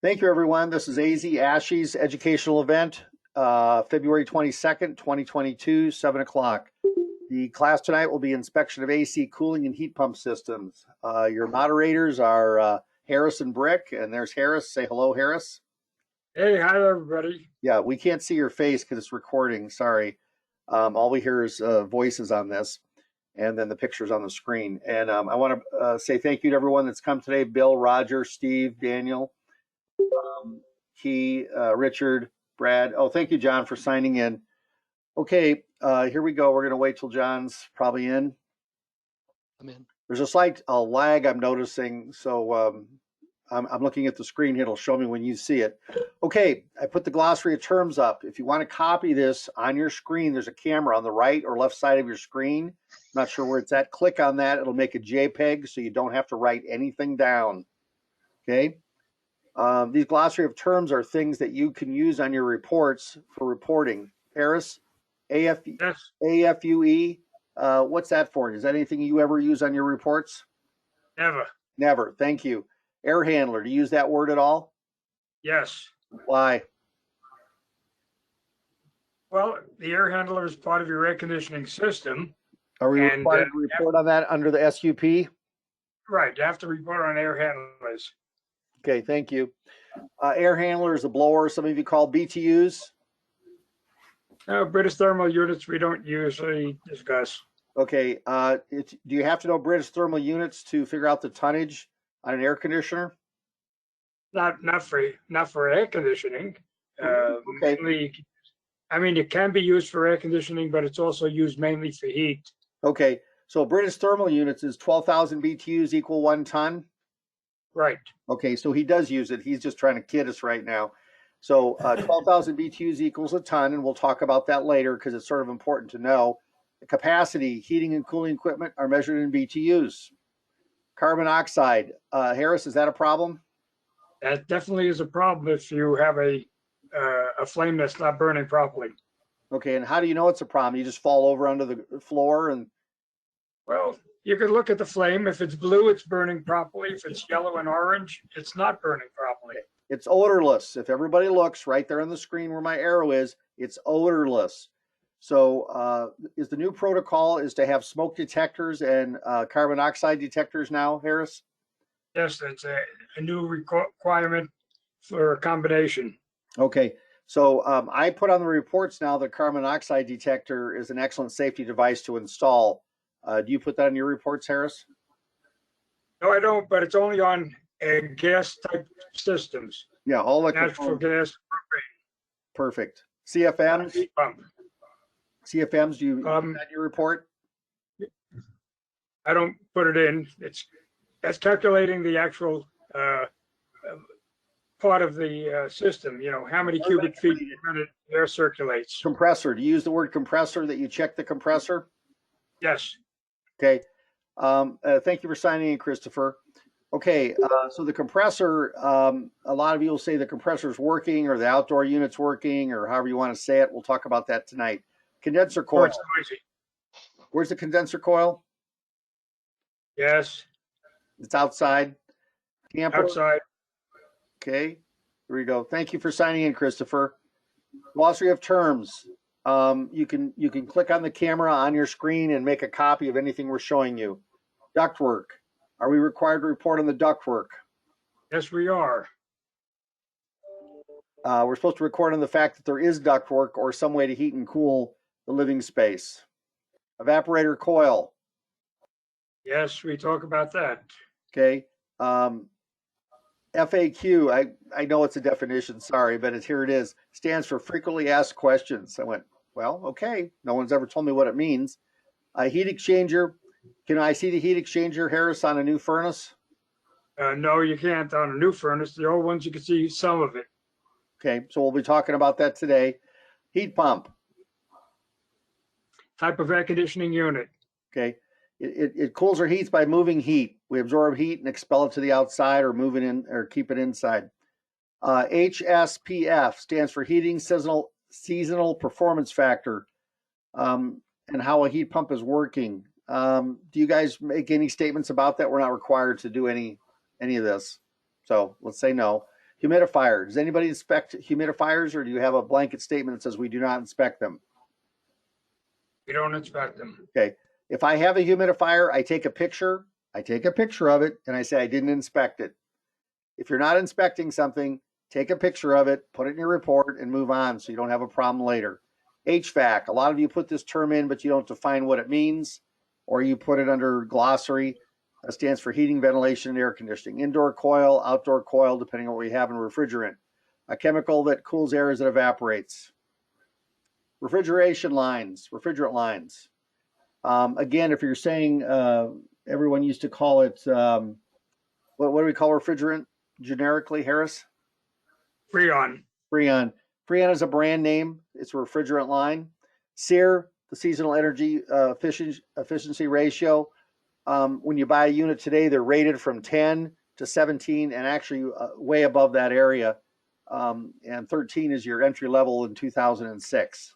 Thank you, everyone. This is AZ ASHI's educational event, February 22nd, 2022, 7 o'clock. The class tonight will be inspection of AC cooling and heat pump systems. Your moderators are Harris and Brick, and there's Harris. Say hello, Harris. Hey, hi, everybody. Yeah, we can't see your face because it's recording. Sorry. All we hear is voices on this, and then the pictures on the screen. And I want to say thank you to everyone that's come today. Bill, Roger, Steve, Daniel. Key, Richard, Brad. Oh, thank you, John, for signing in. Okay, here we go. We're going to wait till John's probably in. I'm in. There's a slight lag I'm noticing, so I'm looking at the screen. It'll show me when you see it. Okay, I put the glossary of terms up. If you want to copy this on your screen, there's a camera on the right or left side of your screen. I'm not sure where it's at. Click on that. It'll make a JPEG so you don't have to write anything down. Okay. These glossary of terms are things that you can use on your reports for reporting. Harris, Yes. AFUE, what's that for? Is that anything you ever use on your reports? Never. Never, thank you. Air handler, do you use that word at all? Yes. Why? Well, the air handler is part of your air conditioning system. Are we required to report on that under the SUP? Right, you have to report on air handlers. Okay, thank you. Air handler is a blower, some of you call BTUs. British thermal units we don't usually discuss. Okay, do you have to know British thermal units to figure out the tonnage on an air conditioner? Not for air conditioning. Okay. Mainly, I mean, it can be used for air conditioning, but it's also used mainly for heat. Okay, so British thermal units is 12,000 BTUs equal 1 ton? Right. Okay, so he does use it. He's just trying to kid us right now. So 12,000 BTUs equals a ton, and we'll talk about that later because it's sort of important to know. The capacity, heating and cooling equipment are measured in BTUs. Carbon oxide, Harris, is that a problem? That definitely is a problem if you have a flame that's not burning properly. Okay, and how do you know it's a problem? You just fall over under the floor and... Well, you can look at the flame. If it's blue, it's burning properly. If it's yellow and orange, it's not burning properly. It's odorless. If everybody looks right there on the screen where my arrow is, it's odorless. So is the new protocol is to have smoke detectors and carbon oxide detectors now, Harris? Yes, that's a new requirement for a combination. Okay, so I put on the reports now that carbon monoxide detector is an excellent safety device to install. Do you put that in your reports, Harris? No, I don't, but it's only on gas type systems. Yeah, all electric. Natural gas. Perfect. CFMs? Heat pump. CFMs, do you put that in your report? I don't put it in. That's calculating the actual part of the system, you know, how many cubic feet per minute air circulates. Compressor, do you use the word compressor, that you check the compressor? Yes. Okay, thank you for signing in, Christopher. Okay, so the compressor, a lot of you will say the compressor is working or the outdoor unit's working or however you want to say it. We'll talk about that tonight. Condenser coil. Oh, it's noisy. Where's the condenser coil? Yes. It's outside. Tamper. Outside. Okay, here we go. Thank you for signing in, Christopher. Glossary of terms. You can click on the camera on your screen and make a copy of anything we're showing you. Ductwork. Are we required to report on the ductwork? Yes, we are. We're supposed to record on the fact that there is ductwork or some way to heat and cool the living space. Evaporator coil. Yes, we talk about that. Okay. FAQ, I know it's a definition, sorry, but here it is. Stands for frequently asked questions. I went, well, okay. No one's ever told me what it means. Heat exchanger. Can I see the heat exchanger, Harris, on a new furnace? No, you can't on a new furnace. The old ones, you can see some of it. Okay, so we'll be talking about that today. Heat pump. Type of air conditioning unit. Okay. It cools or heats by moving heat. We absorb heat and expel it to the outside or move it in or keep it inside. HSPF stands for heating seasonal performance factor, and how a heat pump is working. Do you guys make any statements about that? We're not required to do any of this. So let's say no. Humidifier. Does anybody inspect humidifiers, or do you have a blanket statement that says we do not inspect them? We don't inspect them. Okay. If I have a humidifier, I take a picture of it, and I say I didn't inspect it. If you're not inspecting something, take a picture of it, put it in your report, and move on so you don't have a problem later. HVAC. A lot of you put this term in, but you don't define what it means, or you put it under glossary. That stands for heating, ventilation, and air conditioning. Indoor coil, outdoor coil, depending on what we have in refrigerant. A chemical that cools air as it evaporates. Refrigerant lines. Again, if you're saying, everyone used to call it, what do we call refrigerant generically, Harris? Freon. Freon. Freon is a brand name. It's a refrigerant line. SEER, the seasonal energy efficiency ratio. When you buy a unit today, they're rated from 10 to 17 and actually way above that area. And 13 is your entry level in 2006.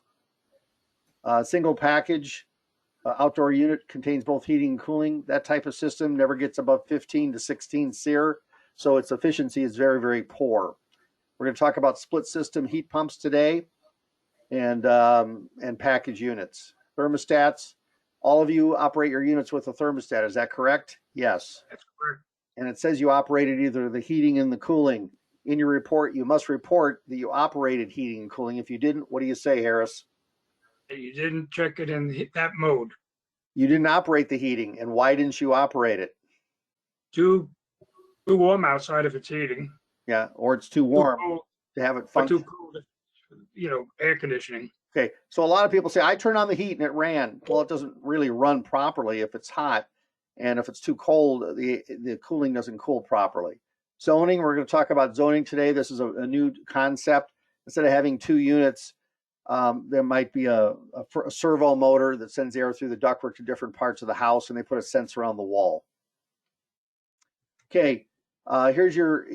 Single package outdoor unit contains both heating and cooling. That type of system never gets above 15 to 16 SEER, so its efficiency is very, very poor. We're going to talk about split system heat pumps today and package units. Thermostats. All of you operate your units with a thermostat. Is that correct? Yes. That's correct. And it says you operated either the heating and the cooling. In your report, you must report that you operated heating and cooling. If you didn't, what do you say, Harris? You didn't check it in that mode. You didn't operate the heating. And why didn't you operate it? Too warm outside if it's heating. Yeah, or it's too warm to have it Or function. too cold, air conditioning. Okay, so a lot of people say, I turned on the heat and it ran. Well, it doesn't really run properly if it's hot. And if it's too cold, the cooling doesn't cool properly. Zoning, we're going to talk about zoning today. This is a new concept. Instead of having two units, there might be a servo motor that sends air through the ductwork to different parts of the house, and they put a sensor on the wall. Okay, here's your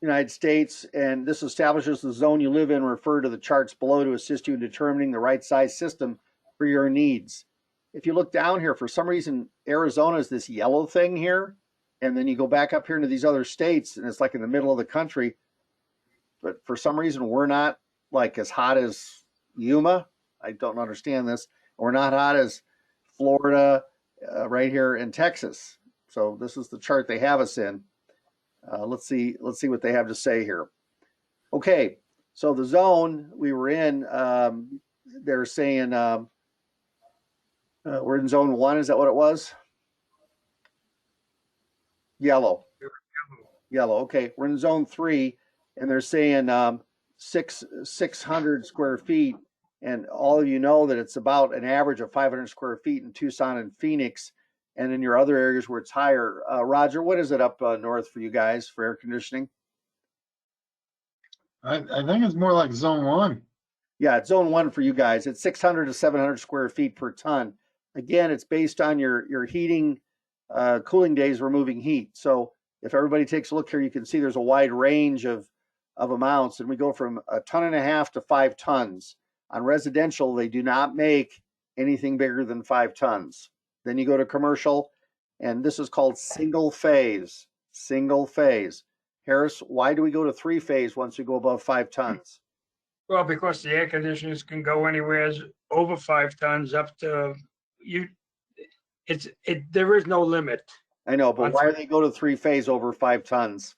United States, and this establishes the zone you live in. Refer to the charts below to assist you in determining the right size system for your needs. If you look down here, for some reason, Arizona is this yellow thing here, and then you go back up here into these other states, and it's like in the middle of the country. But for some reason, we're not like as hot as Yuma. I don't understand this. We're not hot as Florida, right here in Texas. So this is the chart they have us in. Let's see what they have to say here. Okay, so the zone we were in, they're saying we're in zone 1. Is that what it was? Yellow. Okay, we're in zone 3, and they're saying 600 square feet. And all of you know that it's about an average of 500 square feet in Tucson and Phoenix, and in your other areas where it's higher. Roger, what is it up north for you guys for air conditioning? I think it's more like zone 1. Yeah, it's zone 1 for you guys. It's 600 to 700 square feet per ton. Again, it's based on your heating, cooling days removing heat. So if everybody takes a look here, you can see there's a wide range of amounts, and we go from 1.5 tons to 5 tons. On residential, they do not make anything bigger than 5 tons. Then you go to commercial, and this is called single phase. Single phase. Harris, why do we go to 3-phase once we go above 5 tons? Well, because the air conditioners can go anywhere over 5 tons up to there is no limit. I know, but why do they go to 3-phase over 5 tons?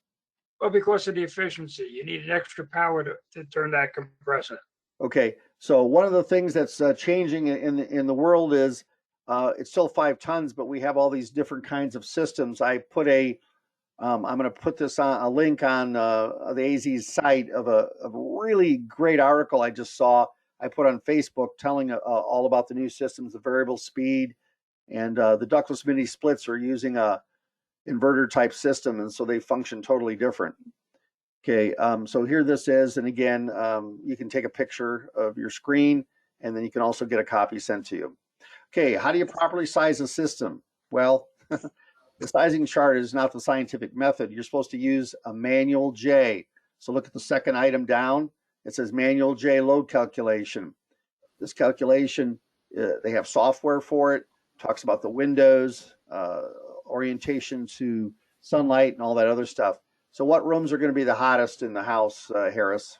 Well, because of the efficiency. You need an extra power to turn that compressor. Okay, so one of the things that's changing in the world is it's still 5 tons, but we have all these different kinds of systems. I put I'm going to put this on a link on the AZ's site of a really great article I just saw. I put on Facebook telling all about the new systems, the variable speed, and the ductless mini splits are using a inverter type system, and so they function totally different. Okay, so here this is, and again, you can take a picture of your screen, and then you can also get a copy sent to you. Okay, how do you properly size a system? Well, the sizing chart is not the scientific method. You're supposed to use a manual J. So look at the second item down. It says manual J load calculation. This calculation, they have software for it. Talks about the windows, orientation to sunlight, and all that other stuff. So what rooms are going to be the hottest in the house, Harris?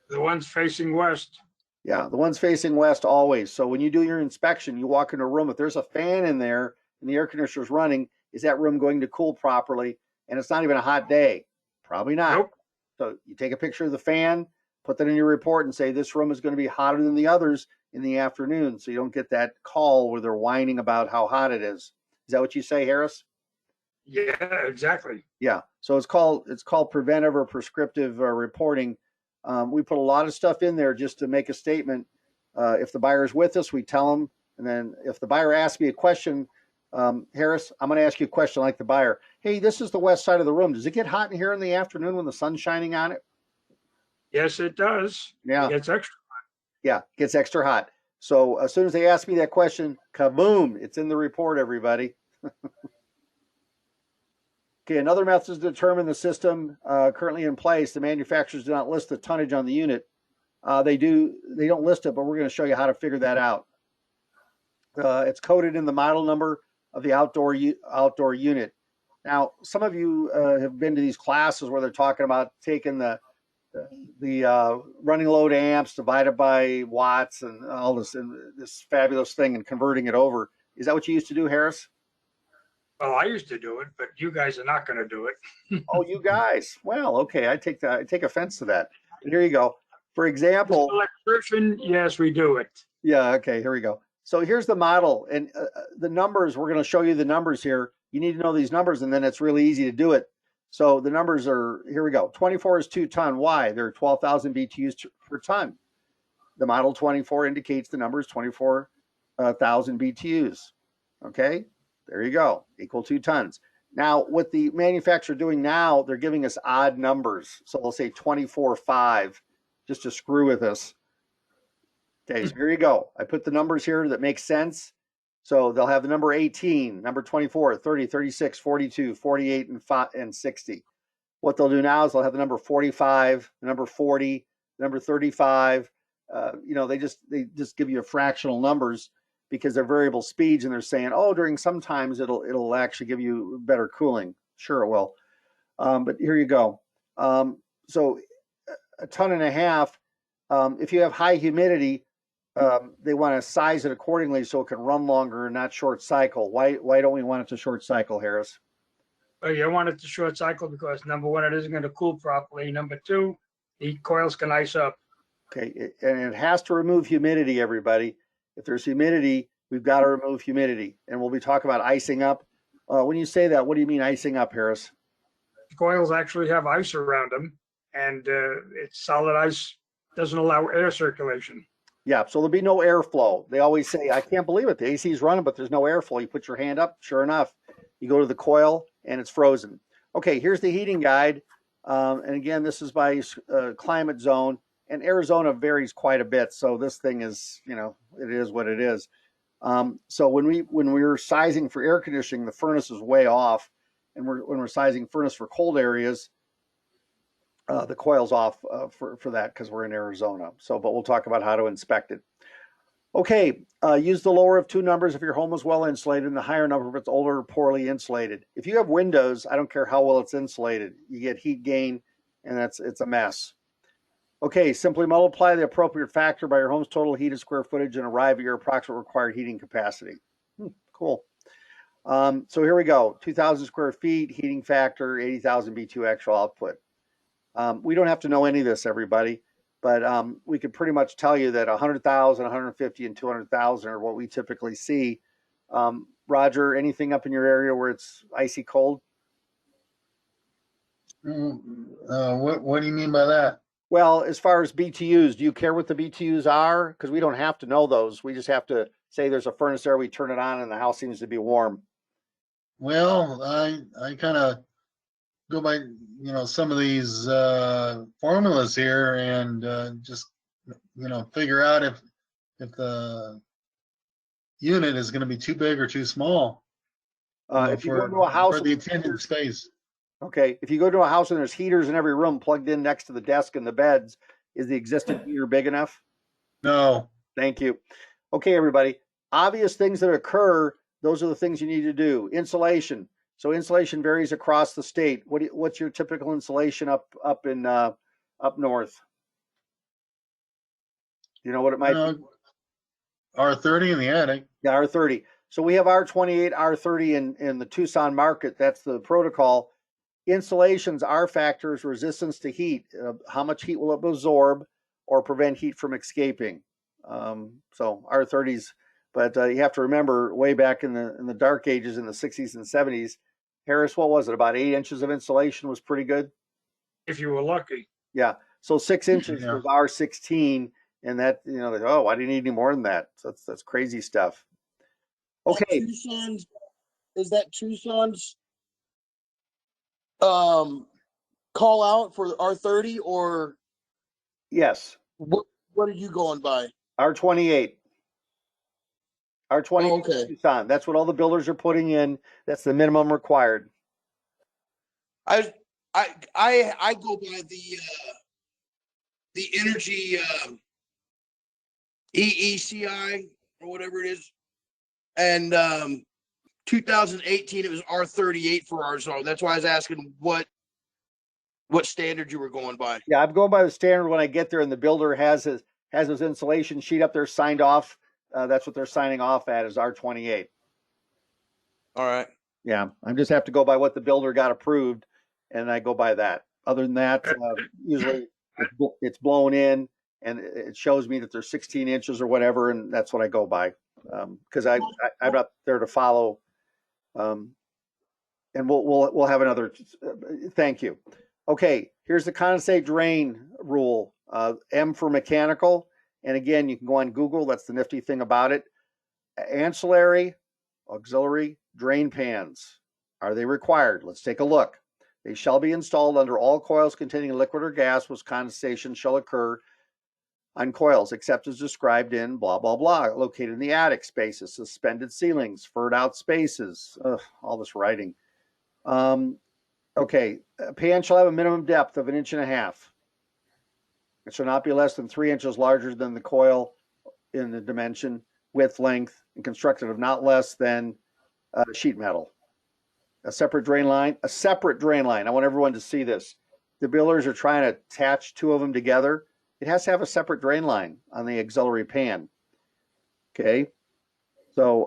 The ones facing west. Yeah, the ones facing west always. So when you do your inspection, you walk into a room, if there's a fan in there and the air conditioner is running, is that room going to cool properly? And it's not even a hot day. Probably not. Nope. So you take a picture of the fan, put that in your report and say this room is going to be hotter than the others in the afternoon. So you don't get that call where they're whining about how hot it is. Is that what you say, Harris? Yeah, exactly. Yeah. So it's called preventive or prescriptive reporting. We put a lot of stuff in there just to make a statement. If the buyer is with us, we tell them. And then if the buyer asks me a question, Harris, I'm going to ask you a question like the buyer. Hey, this is the west side of the room. Does it get hot in here in the afternoon when the sun's shining on it? Yes, it does. Yeah. It gets extra. Yeah, it gets extra hot. So as soon as they ask me that question, kaboom, it's in the report, everybody. Okay, another method to determine the system currently in place. The manufacturers do not list the tonnage on the unit. They don't list it, but we're going to show you how to figure that out. It's coded in the model number of the outdoor unit. Now, some of you have been to these classes where they're talking about taking the running load amps divided by watts and all this fabulous thing and converting it over. Is that what you used to do, Harris? Well, I used to do it, but you guys are not going to do it. Oh, you guys. Well, okay. I take offense to that. But here you go. For example, Mr. Electrician, yes, we do it. yeah. Okay. Here we go. So here's the model and the numbers. We're going to show you the numbers here. You need to know these numbers, and then it's really easy to do it. So the numbers are, here we go. 24 is 2 ton. Why? There are 12,000 BTUs per ton. The model 24 indicates the number is 24,000 BTUs. Okay. There you go, equal 2 tons. Now, what the manufacturer doing now, they're giving us odd numbers. So they'll say 24.5 just to screw with us. Okay, so here you go. I put the numbers here that make sense. So they'll have the number 18, number 24, 30, 36, 42, 48, and 60. What they'll do now is they'll have the number 45, the number 40, the number 35. They just give you fractional numbers because they're variable speeds, and they're saying, oh, during sometimes it'll actually give you better cooling. Sure it will. But here you go. So a ton and a half, if you have high humidity, they want to size it accordingly so it can run longer and not short cycle. Why don't we want it to short cycle, Harris? Well, you want it to short cycle because number one, it isn't going to cool properly. Number two, the coils can ice up. Okay, and it has to remove humidity, everybody. If there's humidity, we've got to remove humidity. And we'll be talking about icing up. When you say that, what do you mean icing up, Harris? The coils actually have ice around them, and it's solid ice, doesn't allow air circulation. Yeah, so there'll be no airflow. They always say, I can't believe it. The AC is running, but there's no airflow. You put your hand up, sure enough, you go to the coil and it's frozen. Okay, here's the heating guide. And again, this is by climate zone. And Arizona varies quite a bit. So this thing is, it is what it is. So when we're sizing for air conditioning, the furnace is way off. And when we're sizing furnace for cold areas, the coil's off for that because we're in Arizona. But we'll talk about how to inspect it. Okay, use the lower of 2 numbers if your home is well insulated and the higher number if it's older or poorly insulated. If you have windows, I don't care how well it's insulated, you get heat gain, and it's a mess. Okay, simply multiply the appropriate factor by your home's total heated square footage and arrive at your approximate required heating capacity. Cool. So here we go. 2,000 square feet, heating factor, 80,000 BTU actual output. We don't have to know any of this, everybody, but we could pretty much tell you that 100,000, 150, and 200,000 are what we typically see. Roger, anything up in your area where it's icy cold? What do you mean by that? Well, as far as BTUs, do you care what the BTUs are? Because we don't have to know those. We just have to say there's a furnace there, we turn it on, and the house seems to be warm. Well, I kind of go by, some of these formulas here and just, figure out if the unit is going to be too big or too small If you go to a house for the intended space. Okay, if you go to a house and there's heaters in every room plugged in next to the desk and the beds, is the existing heater big enough? No. Thank you. Okay, everybody. Obvious things that occur, those are the things you need to do. Insulation. So insulation varies across the state. What's your typical insulation up north? You know what it might be? R30 in the attic. Yeah, R30. So we have R28, R30 in the Tucson market. That's the protocol. Insulation's R factors, resistance to heat. How much heat will it absorb or prevent heat from escaping? So R30s, but you have to remember way back in the dark ages in the 60s and 70s, Harris, what was it? About 8 inches of insulation was pretty good. If you were lucky. Yeah. So 6 inches Yeah. was R16, and that, you know, oh, I didn't need any more than that. So that's crazy stuff. Okay. Tucson's, is that Tucson's call out for R30, or Yes. what are you going by? R28. R28 Oh, okay. Tucson. That's what all the builders are putting in. That's the minimum required. I go by the energy EECI or whatever it is, and 2018 it was R38 for our zone. That's why I was asking what standard you were going by. Yeah, I'm going by the standard when I get there, and the builder has his insulation sheet up there signed off. That's what they're signing off at is R28. All right. Yeah, I just have to go by what the builder got approved, and I go by that. Other than that, usually it's blown in, and it shows me that there's 16 inches or whatever, and that's what I go by. Because I'm not there to follow. And we'll have another. Thank you. Okay, here's the condensate drain rule. M for mechanical, and again, you can go on Google. That's the nifty thing about it. Ancillary, auxiliary drain pans. Are they required? Let's take a look. They shall be installed under all coils containing liquid or gas whose condensation shall occur on coils, except as described in blah, blah, blah, located in the attic spaces, suspended ceilings, furred out spaces, all this writing. Okay, a pan shall have a minimum depth of 1.5 inches. It shall not be less than 3 inches larger than the coil in the dimension, width, length, and constructed of not less than sheet metal. A separate drain line. I want everyone to see this. The builders are trying to attach 2 of them together. It has to have a separate drain line on the auxiliary pan. Okay, so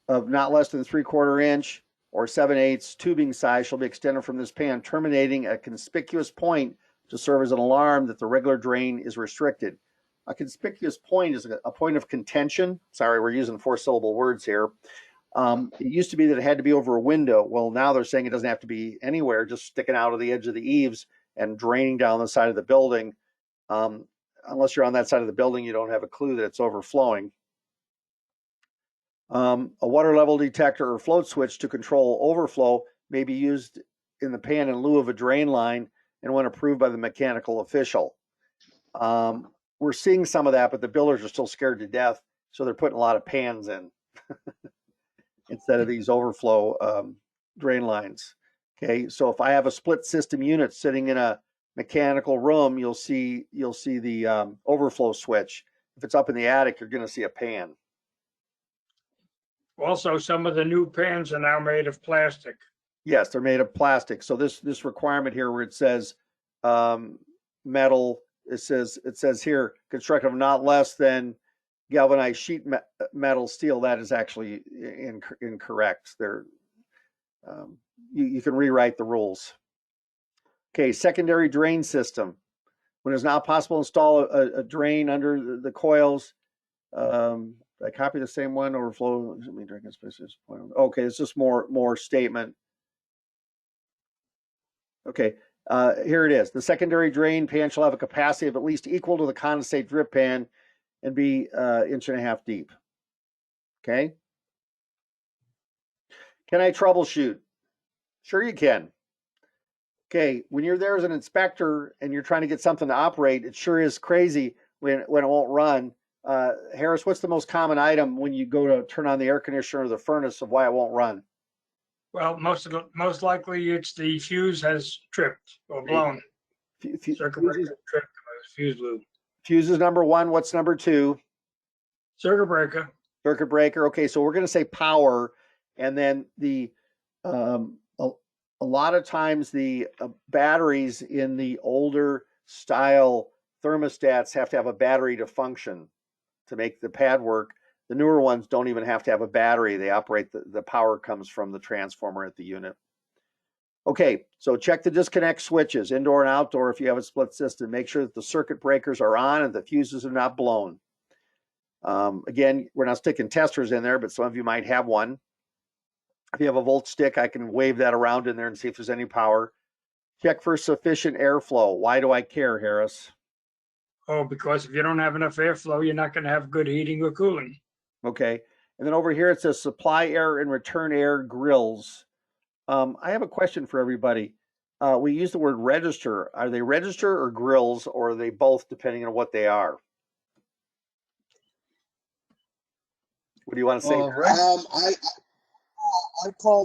of not less than 3/4 inch or 7/8 tubing size shall be extended from this pan, terminating at a conspicuous point to serve as an alarm that the regular drain is restricted. A conspicuous point is a point of contention. Sorry, we're using 4-syllable words here. It used to be that it had to be over a window. Well, now they're saying it doesn't have to be anywhere, just sticking out of the edge of the eaves and draining down the side of the building. Unless you're on that side of the building, you don't have a clue that it's overflowing. A water level detector or float switch to control overflow may be used in the pan in lieu of a drain line and when approved by the mechanical official. We're seeing some of that, but the builders are still scared to death, so they're putting a lot of pans in instead of these overflow drain lines. Okay, so if I have a split system unit sitting in a mechanical room, you'll see the overflow switch. If it's up in the attic, you're going to see a pan. Also, some of the new pans are now made of plastic. Yes, they're made of plastic. So this requirement here where it says metal, it says here constructed of not less than galvanized sheet metal steel. That is actually incorrect. You can rewrite the rules. Okay, secondary drain system. When it's not possible to install a drain under the coils, I copy the same one, overflow. Okay, it's just more statement. Okay, here it is. The secondary drain pan shall have a capacity of at least equal to the condensate drip pan and be 1.5 inches deep. Okay. Can I troubleshoot? Sure you can. Okay, when you're there as an inspector and you're trying to get something to operate, it sure is crazy when it won't run. Harris, what's the most common item when you go to turn on the air conditioner or the furnace of why it won't run? Well, most likely it's the fuse has tripped or blown. Circuit breaker tripped, fuse blew. Fuse is number 1. What's number 2? Circuit breaker. Circuit breaker. Okay, so we're going to say power, and then the a lot of times the batteries in the older style thermostats have to have a battery to function to make the pad work. The newer ones don't even have to have a battery. They operate, the power comes from the transformer at the unit. Okay, so check the disconnect switches, indoor and outdoor, if you have a split system. Make sure that the circuit breakers are on and the fuses are not blown. Again, we're not sticking testers in there, but some of you might have one. If you have a volt stick, I can wave that around in there and see if there's any power. Check for sufficient airflow. Why do I care, Harris? Oh, because if you don't have enough airflow, you're not going to have good heating or cooling. Okay, and then over here it says supply air and return air grills. I have a question for everybody. We use the word register. Are they register or grills, or are they both, depending on what they are? What do you want to say? I call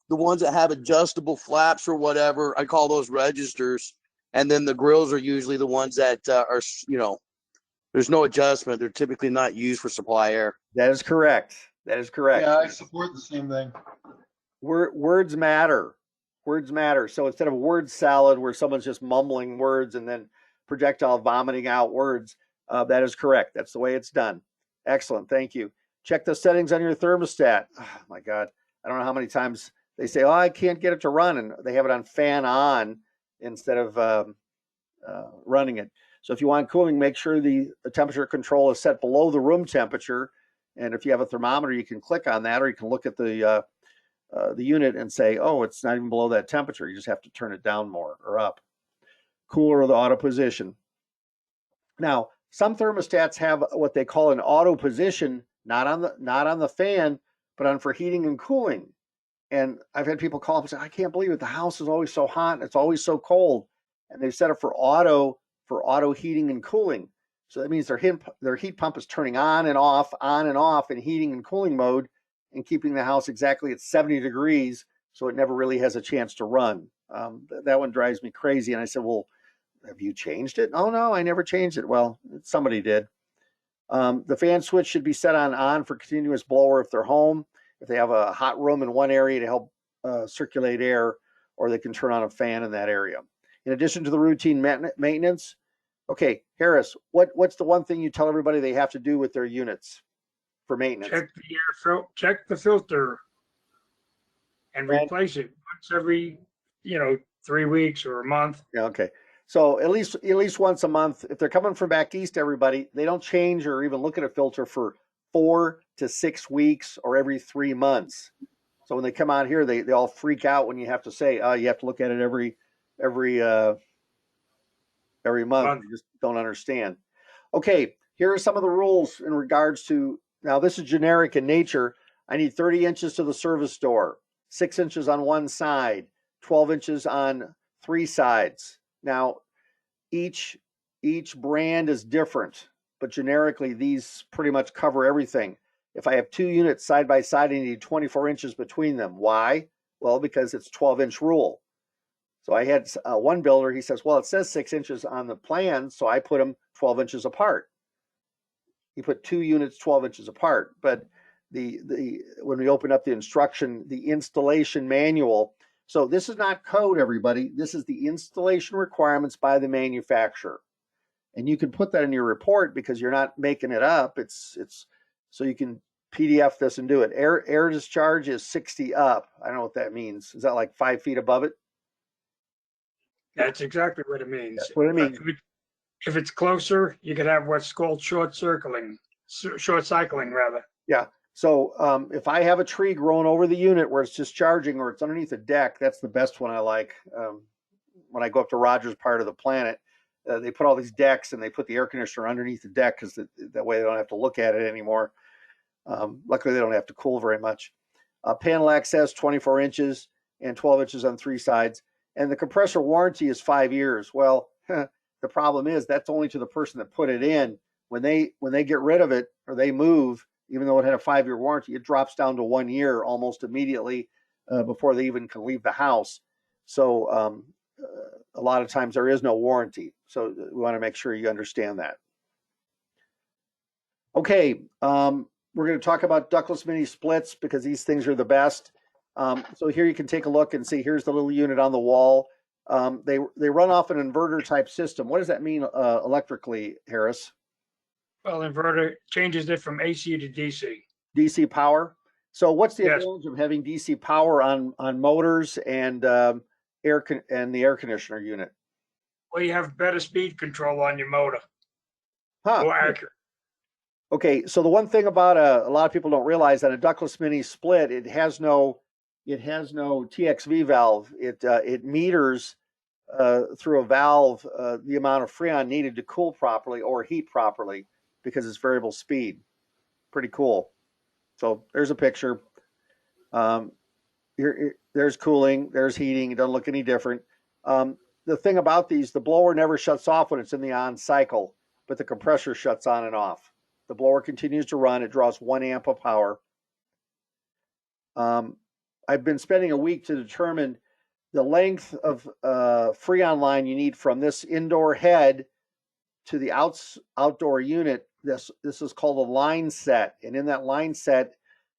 the ones that have adjustable flaps or whatever, I call those registers. And then the grills are usually the ones that are, there's no adjustment. They're typically not used for supply air. That is correct. That is correct. Yeah, I support the same thing. Words matter. Words matter. So instead of word salad where someone's just mumbling words and then projectile vomiting out words, that is correct. That's the way it's done. Excellent. Thank you. Check the settings on your thermostat. Oh my God. I don't know how many times they say, oh, I can't get it to run. And they have it on fan on instead of running it. So if you want cooling, make sure the temperature control is set below the room temperature. And if you have a thermometer, you can click on that, or you can look at the unit and say, oh, it's not even below that temperature. You just have to turn it down more or up. Cooler or the auto position. Now, some thermostats have what they call an auto position, not on the fan, but on for heating and cooling. And I've had people call up and say, I can't believe it. The house is always so hot and it's always so cold. And they've set it for auto heating and cooling. So that means their heat pump is turning on and off in heating and cooling mode and keeping the house exactly at 70 degrees. So it never really has a chance to run. That one drives me crazy. And I said, well, have you changed it? Oh, no, I never changed it. Well, somebody did. The fan switch should be set on for continuous blower if they're home. If they have a hot room in one area to help circulate air, or they can turn on a fan in that area. In addition to the routine maintenance, okay, Harris, what's the one thing you tell everybody they have to do with their units for maintenance? Check the filter and replace it once every 3 weeks or a month. Yeah, okay. So at least once a month. If they're coming from back east, everybody, they don't change or even look at a filter for 4 to 6 weeks or every 3 months. So when they come out here, they all freak out when you have to say, you have to look at it every month. You just don't understand. Okay, here are some of the rules in regards to, now this is generic in nature. I need 30 inches to the service door, 6 inches on one side, 12 inches on 3 sides. Now, each brand is different, but generically these pretty much cover everything. If I have 2 units side by side, I need 24 inches between them. Why? Well, because it's 12-inch rule. So I had one builder, he says, well, it says 6 inches on the plan, so I put them 12 inches apart. He put 2 units 12 inches apart. But when we open up the instruction, the installation manual, so this is not code, everybody. This is the installation requirements by the manufacturer. And you can put that in your report because you're not making it up. It's so you can PDF this and do it. Air discharge is 60 up. I don't know what that means. Is that like 5 feet above it? That's exactly what it means. That's what it means. If it's closer, you could have what's called short cycling rather. Yeah. So if I have a tree growing over the unit where it's discharging or it's underneath a deck, that's the best one I like. When I go up to Rogers' part of the planet, they put all these decks and they put the air conditioner underneath the deck because that way they don't have to look at it anymore. Luckily, they don't have to cool very much. Panel access, 24 inches and 12 inches on 3 sides. And the compressor warranty is 5 years. Well, the problem is that's only to the person that put it in. When they get rid of it or they move, even though it had a 5-year warranty, it drops down to 1 year almost immediately before they even can leave the house. So a lot of times there is no warranty. So we want to make sure you understand that. Okay, we're going to talk about ductless mini splits because these things are the best. So here you can take a look and see, here's the little unit on the wall. They run off an inverter type system. What does that mean electrically, Harris? Well, inverter changes it from AC to DC. DC power. So what's the Yes. advantage of having DC power on motors and the air conditioner unit? Well, you have better speed control on your motor, Huh. more accurate. Okay, so the one thing about a lot of people don't realize that a ductless mini split, it has no TXV valve. It meters through a valve the amount of freon needed to cool properly or heat properly because it's variable speed. Pretty cool. So there's a picture. There's cooling, there's heating. It doesn't look any different. The thing about these, the blower never shuts off when it's in the on cycle, but the compressor shuts on and off. The blower continues to run. It draws 1 amp of power. I've been spending a week to determine the length of freon line you need from this indoor head to the outdoor unit. This is called a line set, and in that line set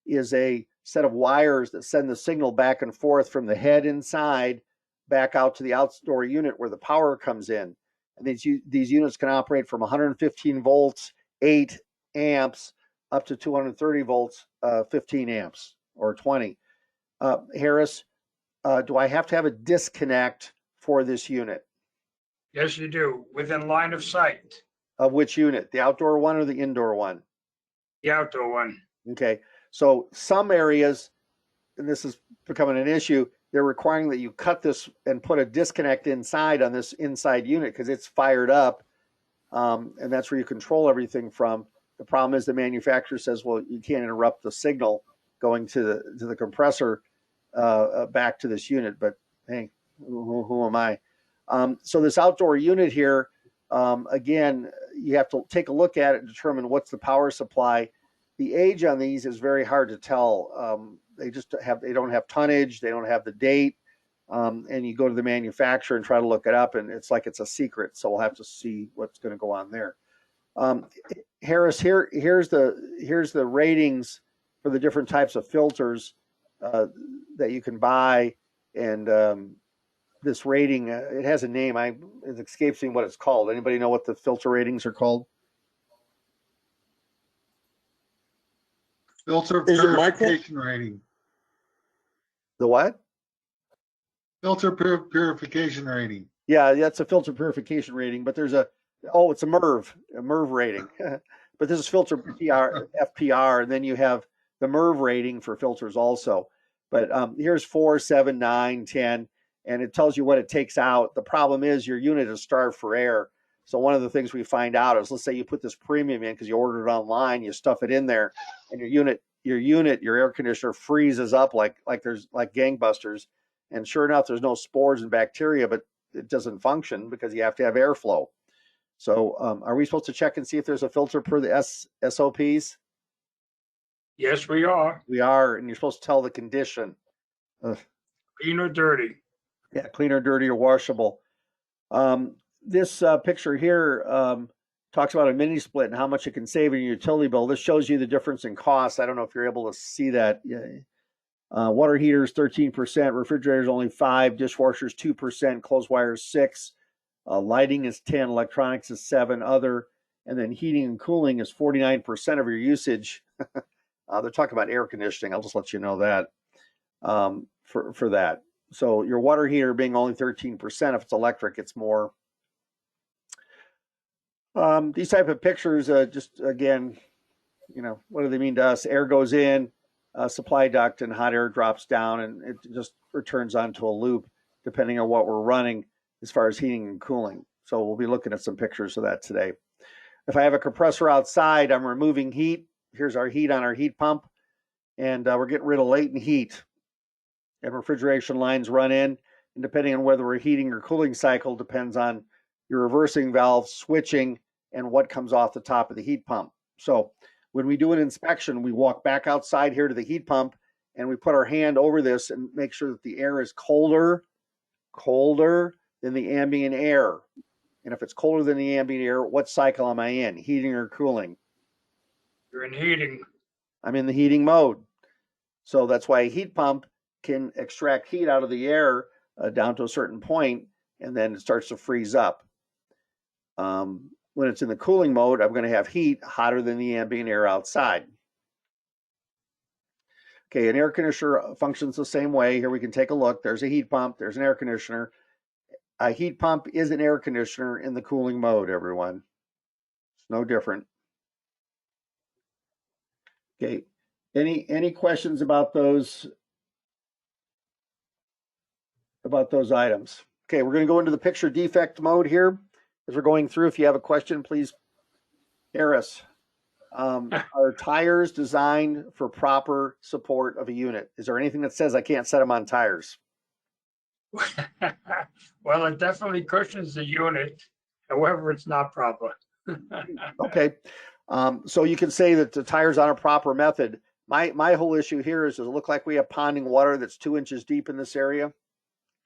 is a set of wires that send the signal back and forth from the head inside back out to the outdoor unit where the power comes in. And these units can operate from 115 volts, 8 amps, up to 230 volts, 15 amps or 20. Harris, do I have to have a disconnect for this unit? Yes, you do, within line of sight, Of which unit? The outdoor one or the indoor one? the outdoor one. Okay. So some areas, and this is becoming an issue, they're requiring that you cut this and put a disconnect inside on this inside unit because it's fired up. And that's where you control everything from. The problem is the manufacturer says, well, you can't interrupt the signal going to the compressor back to this unit. But hey, who am I? So this outdoor unit here, again, you have to take a look at it and determine what's the power supply. The age on these is very hard to tell. They don't have tonnage, they don't have the date, and you go to the manufacturer and try to look it up, and it's like it's a secret. So we'll have to see what's going to go on there. Harris, here's the ratings for the different types of filters that you can buy, and this rating, it has a name. It escapes me what it's called. Anybody know what the filter ratings are called? Filter Is it Michael? purification rating. The what? Filter purification rating. Yeah, that's a filter purification rating, but it's a MERV rating. But this is filter FPR, and then you have the MERV rating for filters also. But here's 4, 7, 9, 10, and it tells you what it takes out. The problem is your unit is starved for air. So one of the things we find out is, let's say you put this premium in because you ordered it online, you stuff it in there, and your air conditioner freezes up like gangbusters. And sure enough, there's no spores and bacteria, but it doesn't function because you have to have airflow. So are we supposed to check and see if there's a filter per the SOPs? Yes, we are. We are, and you're supposed to tell the condition. Clean or dirty. Yeah, clean or dirty or washable. This picture here talks about a mini split and how much it can save in your utility bill. This shows you the difference in cost. I don't know if you're able to see that. Water heaters 13%, refrigerators only 5%, dishwashers 2%, clothes wires 6%, lighting is 10%, electronics is 7%, other, and then heating and cooling is 49% of your usage. They're talking about air conditioning. I'll just let you know that for that. So your water heater being only 13%, if it's electric, it's more. These type of pictures, just again, what do they mean to us? Air goes in, supply duct, and hot air drops down, and it just returns onto a loop depending on what we're running as far as heating and cooling. So we'll be looking at some pictures of that today. If I have a compressor outside, I'm removing heat. Here's our heat on our heat pump, and we're getting rid of latent heat. And refrigeration lines run in, and depending on whether we're heating or cooling cycle depends on your reversing valve switching and what comes off the top of the heat pump. So when we do an inspection, we walk back outside here to the heat pump, and we put our hand over this and make sure that the air is colder than the ambient air. And if it's colder than the ambient air, what cycle am I in, heating or cooling? You're in heating. I'm in the heating mode. So that's why a heat pump can extract heat out of the air down to a certain point, and then it starts to freeze up. When it's in the cooling mode, I'm going to have heat hotter than the ambient air outside. Okay, an air conditioner functions the same way. Here we can take a look. There's a heat pump. There's an air conditioner. A heat pump is an air conditioner in the cooling mode, everyone. It's no different. Okay, any questions about those items? Okay, we're going to go into the picture defect mode here. As we're going through, if you have a question, please, Harris. Are tires designed for proper support of a unit? Is there anything that says I can't set them on tires? Well, it definitely cushions the unit. However, it's not proper. Okay. So you can say that the tire's on a proper method. My whole issue here is, does it look like we have ponding water that's 2 inches deep in this area?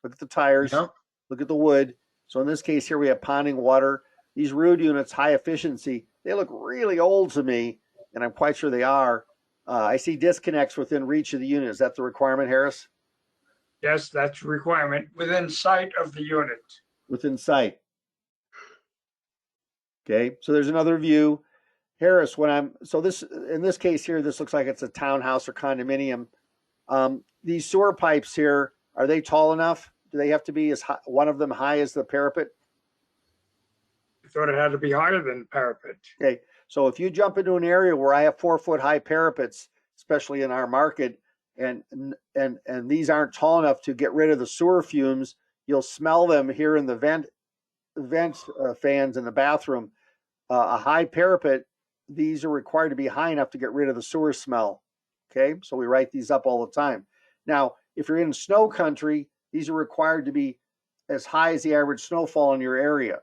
Look at the tires. Yep. Look at the wood. So in this case here, we have ponding water. These Rude units, high efficiency, they look really old to me, and I'm quite sure they are. I see disconnects within reach of the unit. Is that the requirement, Harris? Yes, that's a requirement within sight of the unit. Within sight. Okay, so there's another view. Harris, this in this case here, this looks like it's a townhouse or condominium. These sewer pipes here, are they tall enough? Do they have to be as high, one of them high as the parapet? I thought it had to be higher than parapet. Okay, so if you jump into an area where I have 4-foot high parapets, especially in our market, and these aren't tall enough to get rid of the sewer fumes, you'll smell them here in the vent fans in the bathroom. A high parapet, these are required to be high enough to get rid of the sewer smell. Okay, so we write these up all the time. Now, if you're in snow country, these are required to be as high as the average snowfall in your area.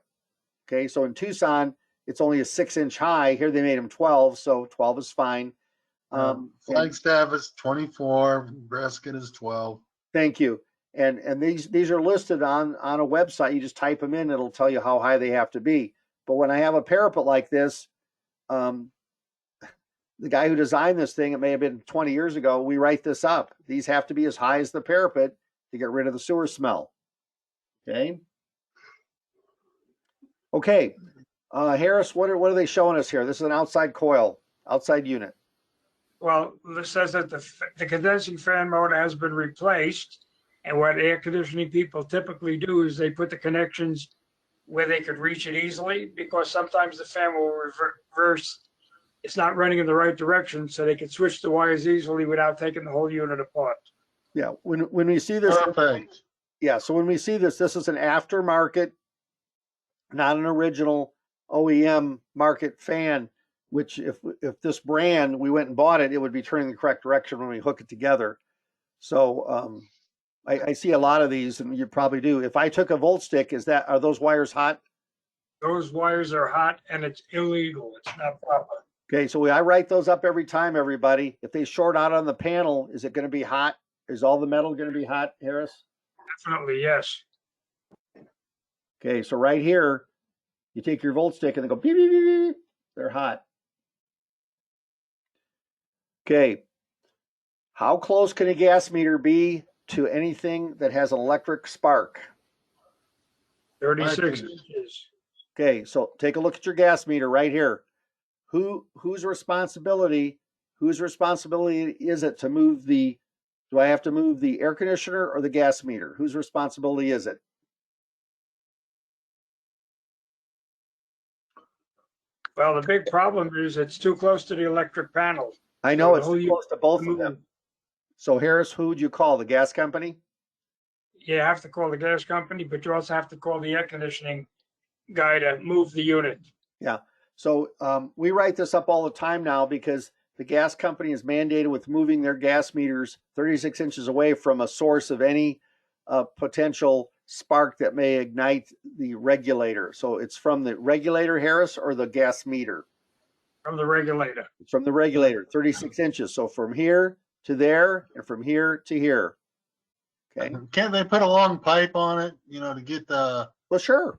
Okay, so in Tucson, it's only a 6-inch high. Here they made them 12, so 12 is fine. Flagstaff is 24, Prescott is 12. Thank you. And these are listed on a website. You just type them in, it'll tell you how high they have to be. But when I have a parapet like this, the guy who designed this thing, it may have been 20 years ago, we write this up. These have to be as high as the parapet to get rid of the sewer smell. Okay. Okay. Harris, what are they showing us here? This is an outside coil, outside unit. Well, this says that the condensing fan motor has been replaced. And what air conditioning people typically do is they put the connections where they could reach it easily, because sometimes the fan will reverse. It's not running in the right direction, so they can switch the wires easily without taking the whole unit apart. Yeah, when we see this, Perfect. yeah, so when we see this is an aftermarket, not an original OEM market fan, which if this brand, we went and bought it, it would be turning the correct direction when we hook it together. So I see a lot of these, and you probably do. If I took a volt stick, are those wires hot? Those wires are hot and it's illegal. It's not proper. Okay, so I write those up every time, everybody. If they short out on the panel, is it going to be hot? Is all the metal going to be hot, Harris? Definitely, yes. Okay, so right here, you take your volt stick and they go beep, beep, beep, beep. They're hot. Okay, how close can a gas meter be to anything that has an electric spark? 36 inches. Okay, so take a look at your gas meter right here. Whose responsibility is it to move do I have to move the air conditioner or the gas meter? Whose responsibility is it? Well, the big problem is it's too close to the electric panel. I know it's So too close to both of them. So Harris, who would you call? The gas company? You have to call the gas company, but you also have to call the air conditioning guy to move the unit. Yeah. So we write this up all the time now because the gas company is mandated with moving their gas meters 36 inches away from a source of any potential spark that may ignite the regulator. So it's from the regulator, Harris, or the gas meter? From the regulator. It's from the regulator, 36 inches. So from here to there and from here to here. Okay. Can't they put a long pipe on it, to get the Well, sure.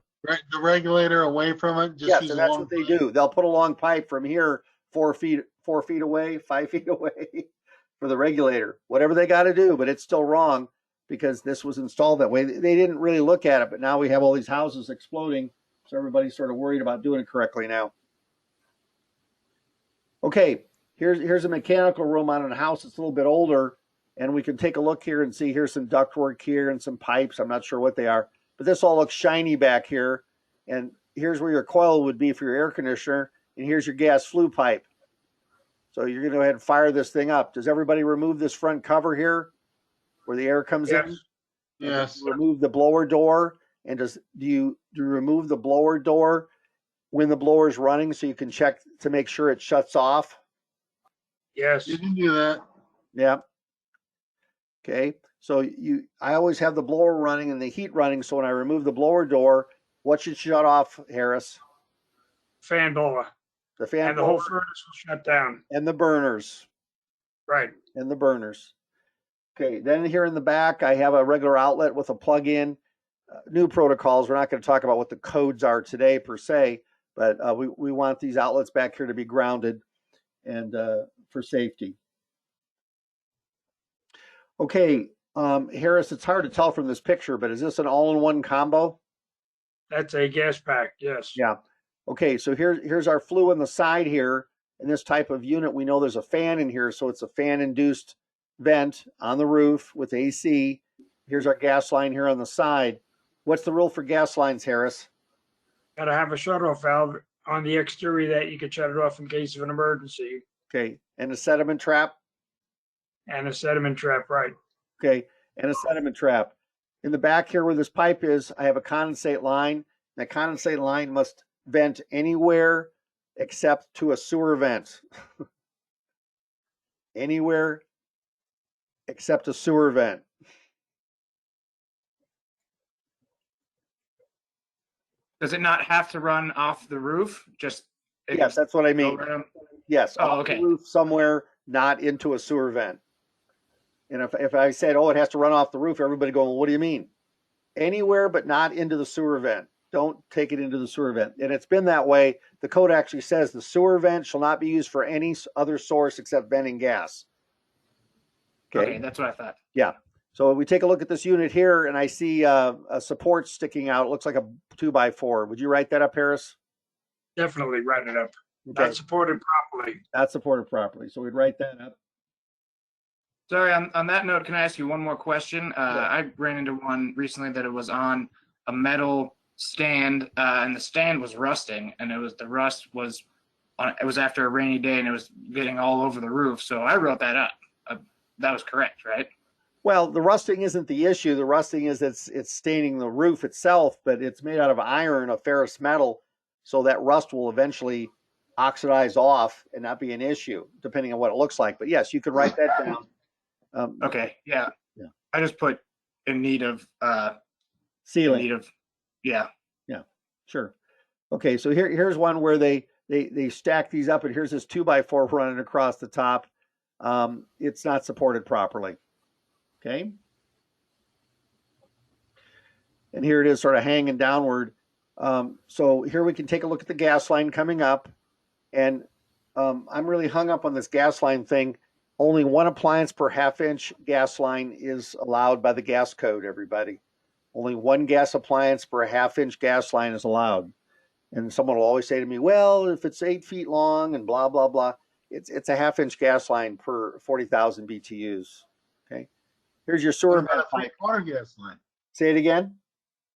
regulator away from it? Just Yes, use and a that's long what they pipe? do. They'll put a long pipe from here 4 4 feet away, 5 feet away for the regulator. Whatever they got to do, but it's still wrong because this was installed that way. They didn't really look at it, but now we have all these houses exploding, so everybody's sort of worried about doing it correctly now. Okay, here's a mechanical room on a house that's a little bit older, and we can take a look here and see here's some ductwork here and some pipes. I'm not sure what they are, but this all looks shiny back here. And here's where your coil would be for your air conditioner, and here's your gas flue pipe. So you're going to go ahead and fire this thing up. Does everybody remove this front cover here where the air comes Yes. in? Yes. Remove the blower door, and do you remove the blower door when the blower is running so you can check to make sure it shuts off? Yes. You can do that. Yeah. Okay. So I always have the blower running and the heat running. So when I remove the blower door, what should shut off, Harris? Fan blower. The fan And the whole blower furnace will shut down. and the burners. Right. And the burners. Okay. Then here in the back, I have a regular outlet with a plug-in. New protocols. We're not going to talk about what the codes are today per se, but we want these outlets back here to be grounded and for safety. Okay, Harris, it's hard to tell from this picture, but is this an all-in-one combo? That's a gas pack. Yes. Yeah. Okay, so here's our flue on the side here. In this type of unit, we know there's a fan in here, so it's a fan-induced vent on the roof with AC. Here's our gas line here on the side. What's the rule for gas lines, Harris? Got to have a shut-off valve on the exterior that you can shut it off in case of an emergency. Okay, and a sediment trap? And a sediment trap. Right. Okay, and a sediment trap. In the back here where this pipe is, I have a condensate line. That condensate line must vent anywhere except to a sewer vent. Anywhere except a sewer vent. Does it not have to run off the roof? Just it Yes, that's what I can go mean. right on- Yes, Oh, off the okay. roof somewhere, not into a sewer vent. And if I said, oh, it has to run off the roof, everybody going, well, what do you mean? Anywhere but not into the sewer vent. Don't take it into the sewer vent. And it's been that way. The code actually says the sewer vent shall not be used for any other source except venting gas. Okay, that's what I thought. Yeah. So we take a look at this unit here, and I see a support sticking out. It looks like a 2x4. Would you write that up, Harris? Definitely write it up. Okay. Not supported properly. Not supported properly. So we'd write that up. Sorry, on that note, can I ask you one more question? Yeah. I ran into one recently that it was on a metal stand, and the stand was rusting, and the rust was on. It was after a rainy day, and it was getting all over the roof. So I wrote that up. That was correct, right? Well, the rusting isn't the issue. The rusting is it's staining the roof itself, but it's made out of iron, a ferrous metal, so that rust will eventually oxidize off and not be an issue, depending on what it looks like. But yes, you could write that down. Okay, yeah. Yeah. I just put in need of Sealing. Yeah. Sure. Okay, so here's one where they stack these up, and here's this 2x4 running across the top. It's not supported properly. Okay. And here it is sort of hanging downward. So here we can take a look at the gas line coming up. And I'm really hung up on this gas line thing. Only one appliance per half-inch gas line is allowed by the gas code, everybody. Only one gas appliance per half-inch gas line is allowed. And someone will always say to me, well, if it's 8 feet long and blah, blah, blah, it's a half-inch gas line per 40,000 BTUs. Okay. Here's your sewer What about vent a pipe. 3/4 gas line? Say it again.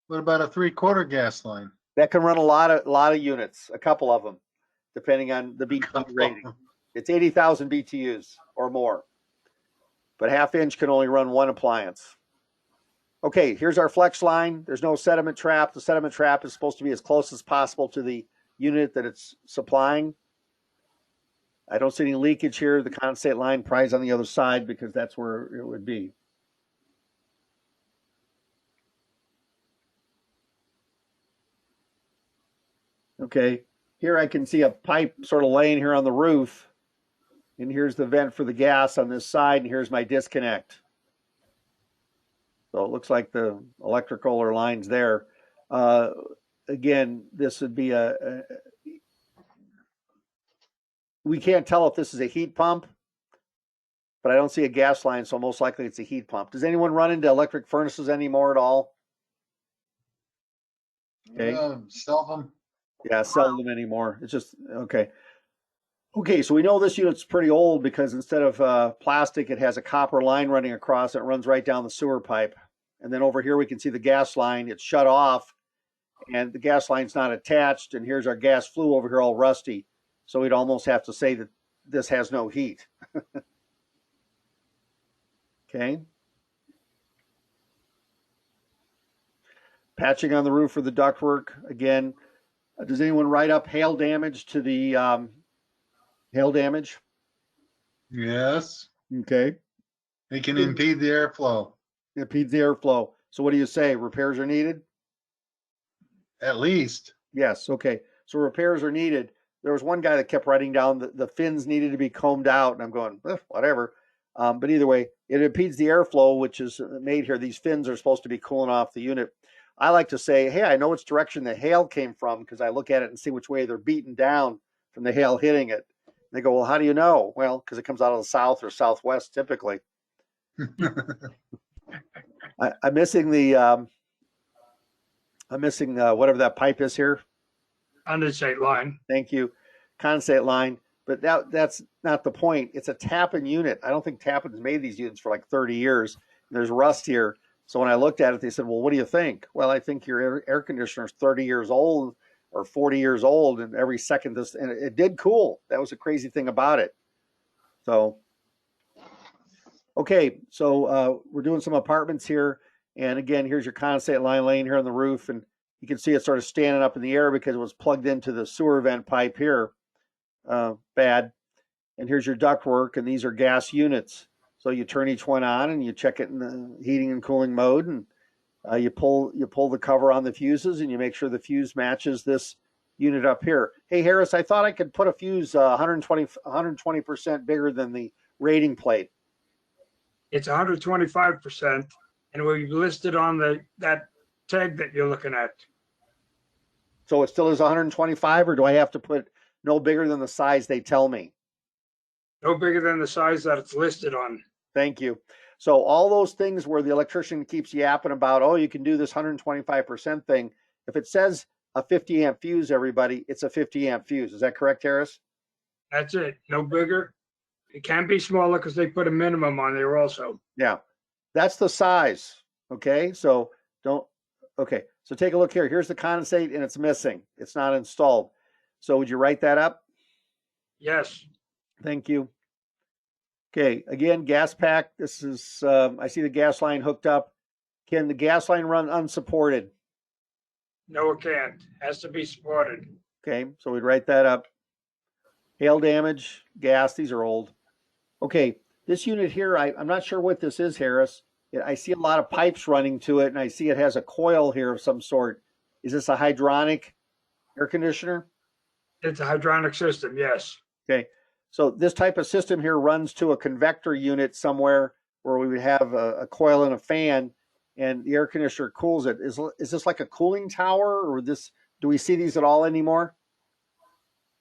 What about a 3/4 gas line? That can run a lot of units, a couple of them, depending on the BTU rating. It's 80,000 BTUs or more. But half-inch can only run one appliance. Okay, here's our flex line. There's no sediment trap. The sediment trap is supposed to be as close as possible to the unit that it's supplying. I don't see any leakage here. The condensate line probably is on the other side because that's where it would be. Okay, here I can see a pipe sort of laying here on the roof. And here's the vent for the gas on this side, and here's my disconnect. So it looks like the electrical or lines there. Again, this would be we can't tell if this is a heat pump, but I don't see a gas line, so most likely it's a heat pump. Does anyone run into electric furnaces anymore at all? Okay. Seldom. Yeah, seldom anymore. It's just, okay. Okay, so we know this unit's pretty old because instead of plastic, it has a copper line running across it. It runs right down the sewer pipe. And then over here, we can see the gas line. It's shut off, and the gas line's not attached. And here's our gas flue over here all rusty. So we'd almost have to say that this has no heat. Okay. Patching on the roof for the ductwork. Again, does anyone write up hail damage to the hail damage? Yes, Okay. it can impede the airflow, It impedes the airflow. So what do you say? Repairs are needed? at least. Yes. Okay. So repairs are needed. There was one guy that kept writing down the fins needed to be combed out, and I'm going, whatever. But either way, it impedes the airflow, which is made here. These fins are supposed to be cooling off the unit. I like to say, hey, I know which direction the hail came from because I look at it and see which way they're beaten down from the hail hitting it. They go, well, how do you know? Well, because it comes out of the south or southwest typically. I'm missing the whatever that pipe is here. Condensate line. Thank you. Condensate line. But that's not the point. It's a Tappan unit. I don't think Tappan's made these units for like 30 years. There's rust here. So when I looked at it, they said, well, what do you think? Well, I think your air conditioner is 30 years old or 40 years old, and every second and it did cool. That was a crazy thing about it. So, okay, so we're doing some apartments here. And again, here's your condensate line laying here on the roof. And you can see it sort of standing up in the air because it was plugged into the sewer vent pipe here. Bad. And here's your ductwork, and these are gas units. So you turn each one on and you check it in the heating and cooling mode, and you pull the cover on the fuses, and you make sure the fuse matches this unit up here. Hey Harris, I thought I could put a fuse 120% bigger than the rating plate. It's 125%, and we listed on that tag that you're looking at. So it still is 125, or do I have to put no bigger than the size they tell me? No bigger than the size that it's listed on. Thank you. So all those things where the electrician keeps yapping about, oh, you can do this 125% thing. If it says a 50 amp fuse, everybody, it's a 50 amp fuse. Is that correct, Harris? That's it. No bigger. It can be smaller because they put a minimum on there also. Yeah, that's the size. Okay, so okay, so take a look here. Here's the condensate and it's missing. It's not installed. So would you write that up? Yes. Thank you. Okay, again, gas pack. This is, I see the gas line hooked up. Can the gas line run unsupported? No, it can't. Has to be supported. Okay, so we'd write that up. Hail damage, gas, these are old. Okay, this unit here, I'm not sure what this is, Harris. I see a lot of pipes running to it, and I see it has a coil here of some sort. Is this a hydronic air conditioner? It's a hydronic system, yes. Okay, so this type of system here runs to a convector unit somewhere where we would have a coil and a fan, and the air conditioner cools it. Is this like a cooling tower, or this? Do we see these at all anymore?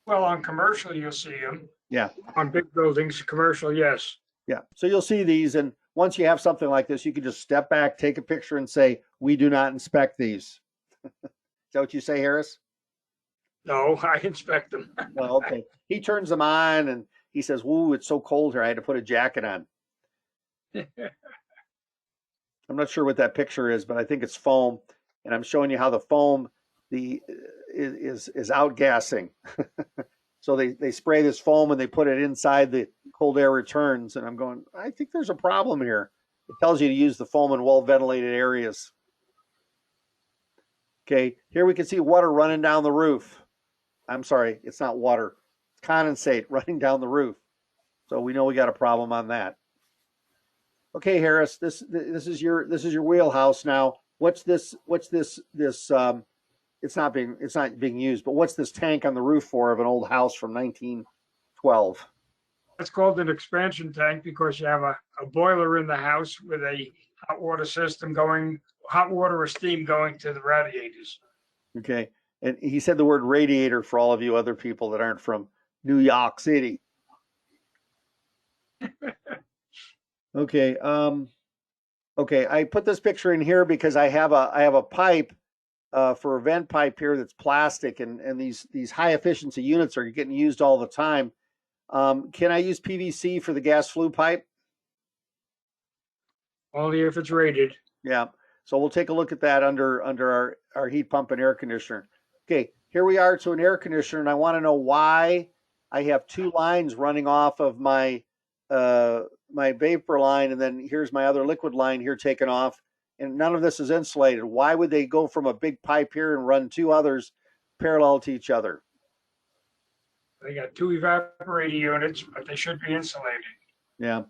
Well, on commercial, you'll see them. Yeah. On big buildings, commercial, yes. Yeah. So you'll see these, and once you have something like this, you can just step back, take a picture, and say, "We do not inspect these." Is that what you say, Harris? No, I inspect them. Well, okay. He turns them on, and he says, "Woo, it's so cold here. I had to put a jacket on." I'm not sure what that picture is, but I think it's foam, and I'm showing you how the foam is outgassing. So they spray this foam and they put it inside the cold air returns, and I'm going, I think there's a problem here. It tells you to use the foam in well ventilated areas. Okay, here we can see water running down the roof. I'm sorry, it's not water. It's condensate running down the roof. So we know we got a problem on that. Okay, Harris, this is your wheelhouse now. What's this it's not being used, but what's this tank on the roof for of an old house from 1912? It's called an expansion tank because you have a boiler in the house with a hot water system going, hot water or steam going to the radiators. Okay. And he said the word radiator for all of you other people that aren't from New York City. Okay. Okay. I put this picture in here because I have a pipe for a vent pipe here that's plastic, and these high efficiency units are getting used all the time. Can I use PVC for the gas flue pipe? Only if it's rated. Yeah. So we'll take a look at that under our heat pump and air conditioner. Okay, here we are to an air conditioner, and I want to know why I have two lines running off of my my vapor line, and then here's my other liquid line here taken off, and none of this is insulated. Why would they go from a big pipe here and run two others parallel to each other? They got two evaporator units, but they should be insulated. Yeah.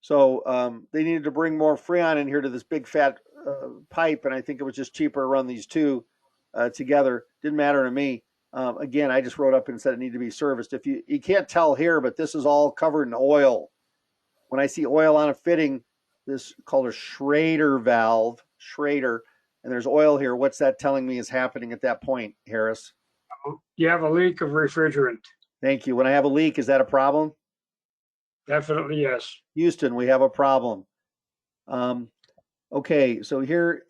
So they needed to bring more Freon in here to this big fat pipe, and I think it was just cheaper to run these two together. Didn't matter to me. Again, I just wrote up and said it needed to be serviced. If you can't tell here, but this is all covered in oil. When I see oil on a fitting, this is called a Schrader valve, Schrader, and there's oil here. What's that telling me is happening at that point, Harris? You have a leak of refrigerant. Thank you. When I have a leak, is that a problem? Definitely, yes. Houston, we have a problem. Okay, so here,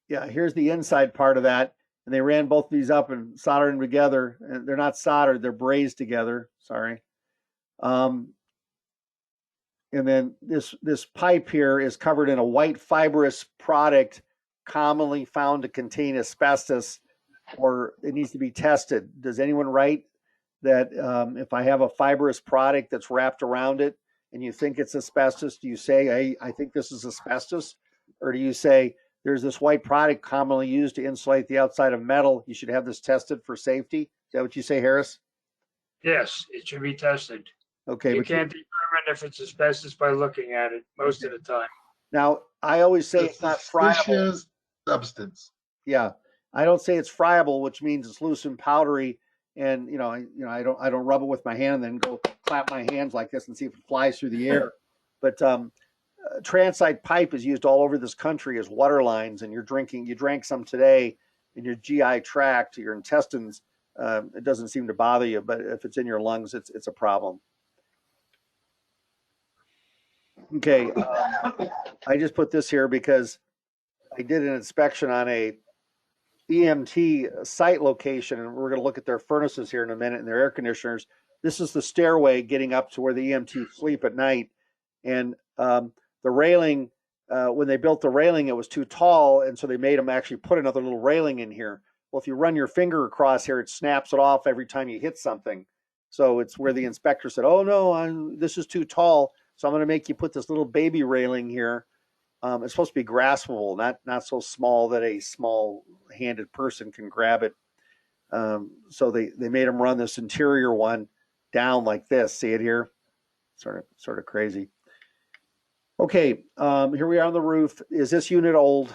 yeah, here's the inside part of that. And they ran both these up and soldered them together. And they're not soldered, they're brazed together. Sorry. And then this pipe here is covered in a white fibrous product commonly found to contain asbestos, or it needs to be tested. Does anyone write that if I have a fibrous product that's wrapped around it and you think it's asbestos, do you say, hey, I think this is asbestos? Or do you say, there's this white product commonly used to insulate the outside of metal, you should have this tested for safety? Is that what you say, Harris? Yes, it should be tested. Okay. You can't determine if it's asbestos by looking at it most of the time. Now, I always say it's not friable. Suspicious substance. Yeah, I don't say it's friable, which means it's loose and powdery. And I don't rub it with my hand and then go clap my hands like this and see if it flies through the air. But transite pipe is used all over this country as water lines, and you drank some today in your GI tract, your intestines. It doesn't seem to bother you, but if it's in your lungs, it's a problem. Okay, I just put this here because I did an inspection on a EMT site location, and we're going to look at their furnaces here in a minute and their air conditioners. This is the stairway getting up to where the EMT sleep at night. And the railing, when they built the railing, it was too tall, and so they made them actually put another little railing in here. Well, if you run your finger across here, it snaps it off every time you hit something. So it's where the inspector said, oh, no, this is too tall, so I'm going to make you put this little baby railing here. It's supposed to be graspable, not so small that a small-handed person can grab it. So they made them run this interior one down like this. See it here? Sort of crazy. Okay, here we are on the roof. Is this unit old?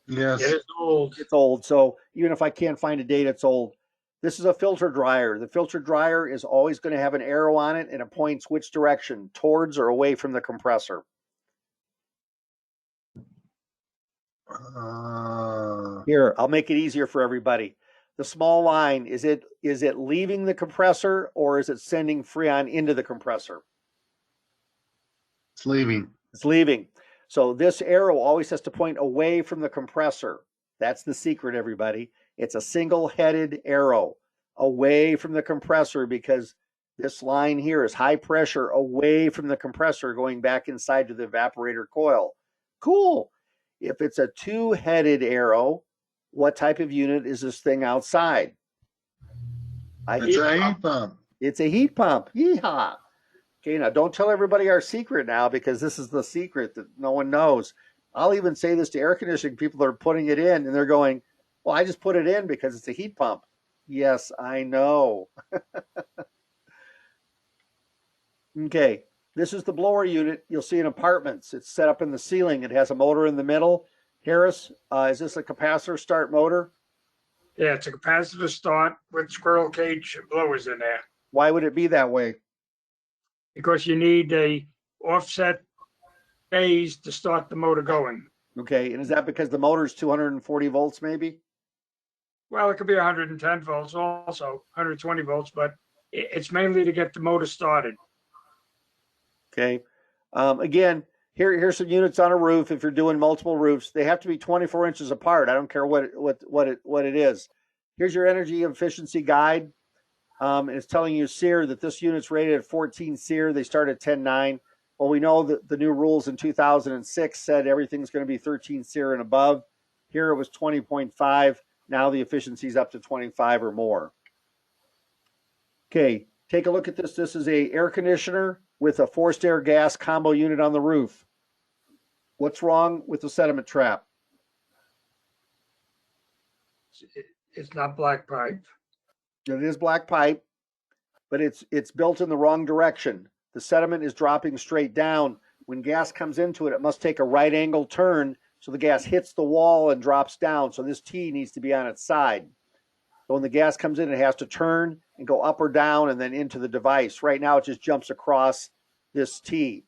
Yes. It is old. It's old. So even if I can't find a date, it's old. This is a filter dryer. The filter dryer is always going to have an arrow on it, and it points which direction, towards or away from the compressor. Here, I'll make it easier for everybody. The small line, is it leaving the compressor, or is it sending Freon into the compressor? It's leaving. It's leaving. So this arrow always has to point away from the compressor. That's the secret, everybody. It's a single-headed arrow away from the compressor, because this line here is high pressure away from the compressor going back inside to the evaporator coil. Cool. If it's a two-headed arrow, what type of unit is this thing outside? It's a heat pump. It's a heat pump. Yeehaw. Okay, now don't tell everybody our secret now, because this is the secret that no one knows. I'll even say this to air conditioning people that are putting it in, and they're going, well, I just put it in because it's a heat pump. Yes, I know. Okay. This is the blower unit you'll see in apartments. It's set up in the ceiling. It has a motor in the middle. Harris, is this a capacitor start motor? Yeah, it's a capacitor start with squirrel cage blowers in there. Why would it be that way? Because you need a offset phase to start the motor going. Okay, and is that because the motor is 240 volts maybe? Well, it could be 110 volts also, 120 volts, but It's mainly to get the motor started. Okay. Again, here's some units on a roof. If you're doing multiple roofs, they have to be 24 inches apart. I don't care what it is. Here's your energy efficiency guide. It's telling you SEER that this unit's rated at 14 SEER. They start at 10.9. Well, we know that the new rules in 2006 said everything's going to be 13 SEER and above. Here it was 20.5. Now the efficiency is up to 25 or more. Okay, take a look at this. This is a air conditioner with a forced air gas combo unit on the roof. What's wrong with the sediment trap? It's not black pipe. It is black pipe, but it's built in the wrong direction. The sediment is dropping straight down. When gas comes into it, it must take a right angle turn so the gas hits the wall and drops down. So this T needs to be on its side. So when the gas comes in, it has to turn and go up or down and then into the device. Right now, it just jumps across this T.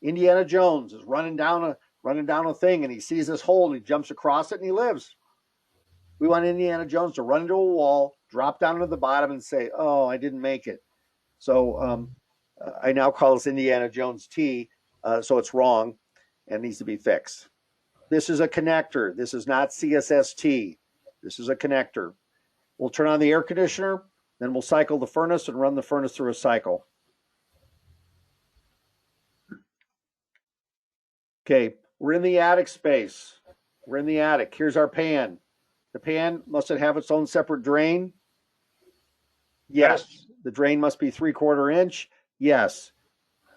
Indiana Jones is running down a thing, and he sees this hole, and he jumps across it, and he lives. We want Indiana Jones to run into a wall, drop down to the bottom, and say, "Oh, I didn't make it." So I now call this Indiana Jones T, so it's wrong and needs to be fixed. This is a connector. This is not CSST. This is a connector. We'll turn on the air conditioner, then we'll cycle the furnace and run the furnace through a cycle. Okay, we're in the attic space. We're in the attic. Here's our pan. The pan must have its own separate drain. Yes. The drain must be 3/4 inch. Yes.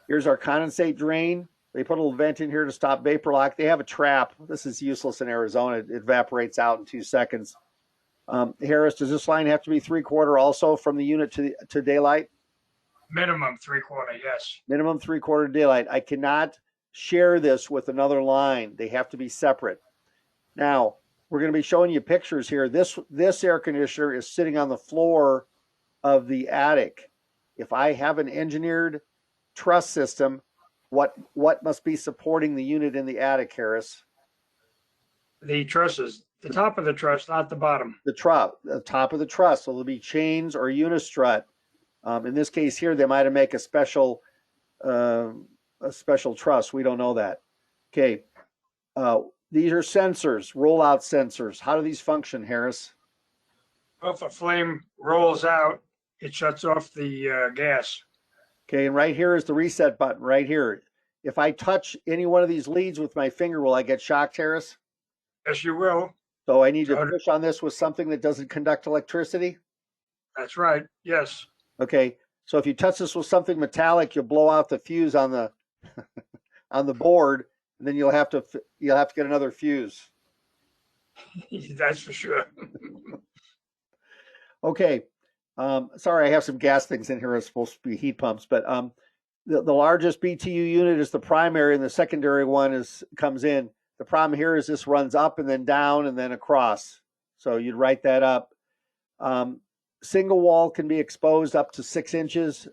Here's our condensate drain. They put a little vent in here to stop vapor lock. They have a trap. This is useless in Arizona. It evaporates out in 2 seconds. Harris, does this line have to be 3/4 also from the unit to daylight? Minimum 3/4, yes. Minimum 3/4 daylight. I cannot share this with another line. They have to be separate. Now, we're going to be showing you pictures here. This air conditioner is sitting on the floor of the attic. If I have an engineered truss system, what must be supporting the unit in the attic, Harris? The trusses, the top of the truss, not the bottom. The top of the truss. So there'll be chains or unistrut. In this case here, they might have make a special truss. We don't know that. Okay. These are sensors, rollout sensors. How do these function, Harris? Well, if a flame rolls out, it shuts off the gas. Okay, and right here is the reset button right here. If I touch any one of these leads with my finger, will I get shocked, Harris? Yes, you will. So I need to push on this with something that doesn't conduct electricity? That's right. Yes. Okay, so if you touch this with something metallic, you'll blow out the fuse on the on the board, and then you'll have to get another fuse. That's for sure. Okay. Sorry, I have some gas things in here. It's supposed to be heat pumps, but the largest BTU unit is the primary, and the secondary one comes in. The problem here is this runs up and then down and then across. So you'd write that up. Single wall can be exposed up to 6 inches.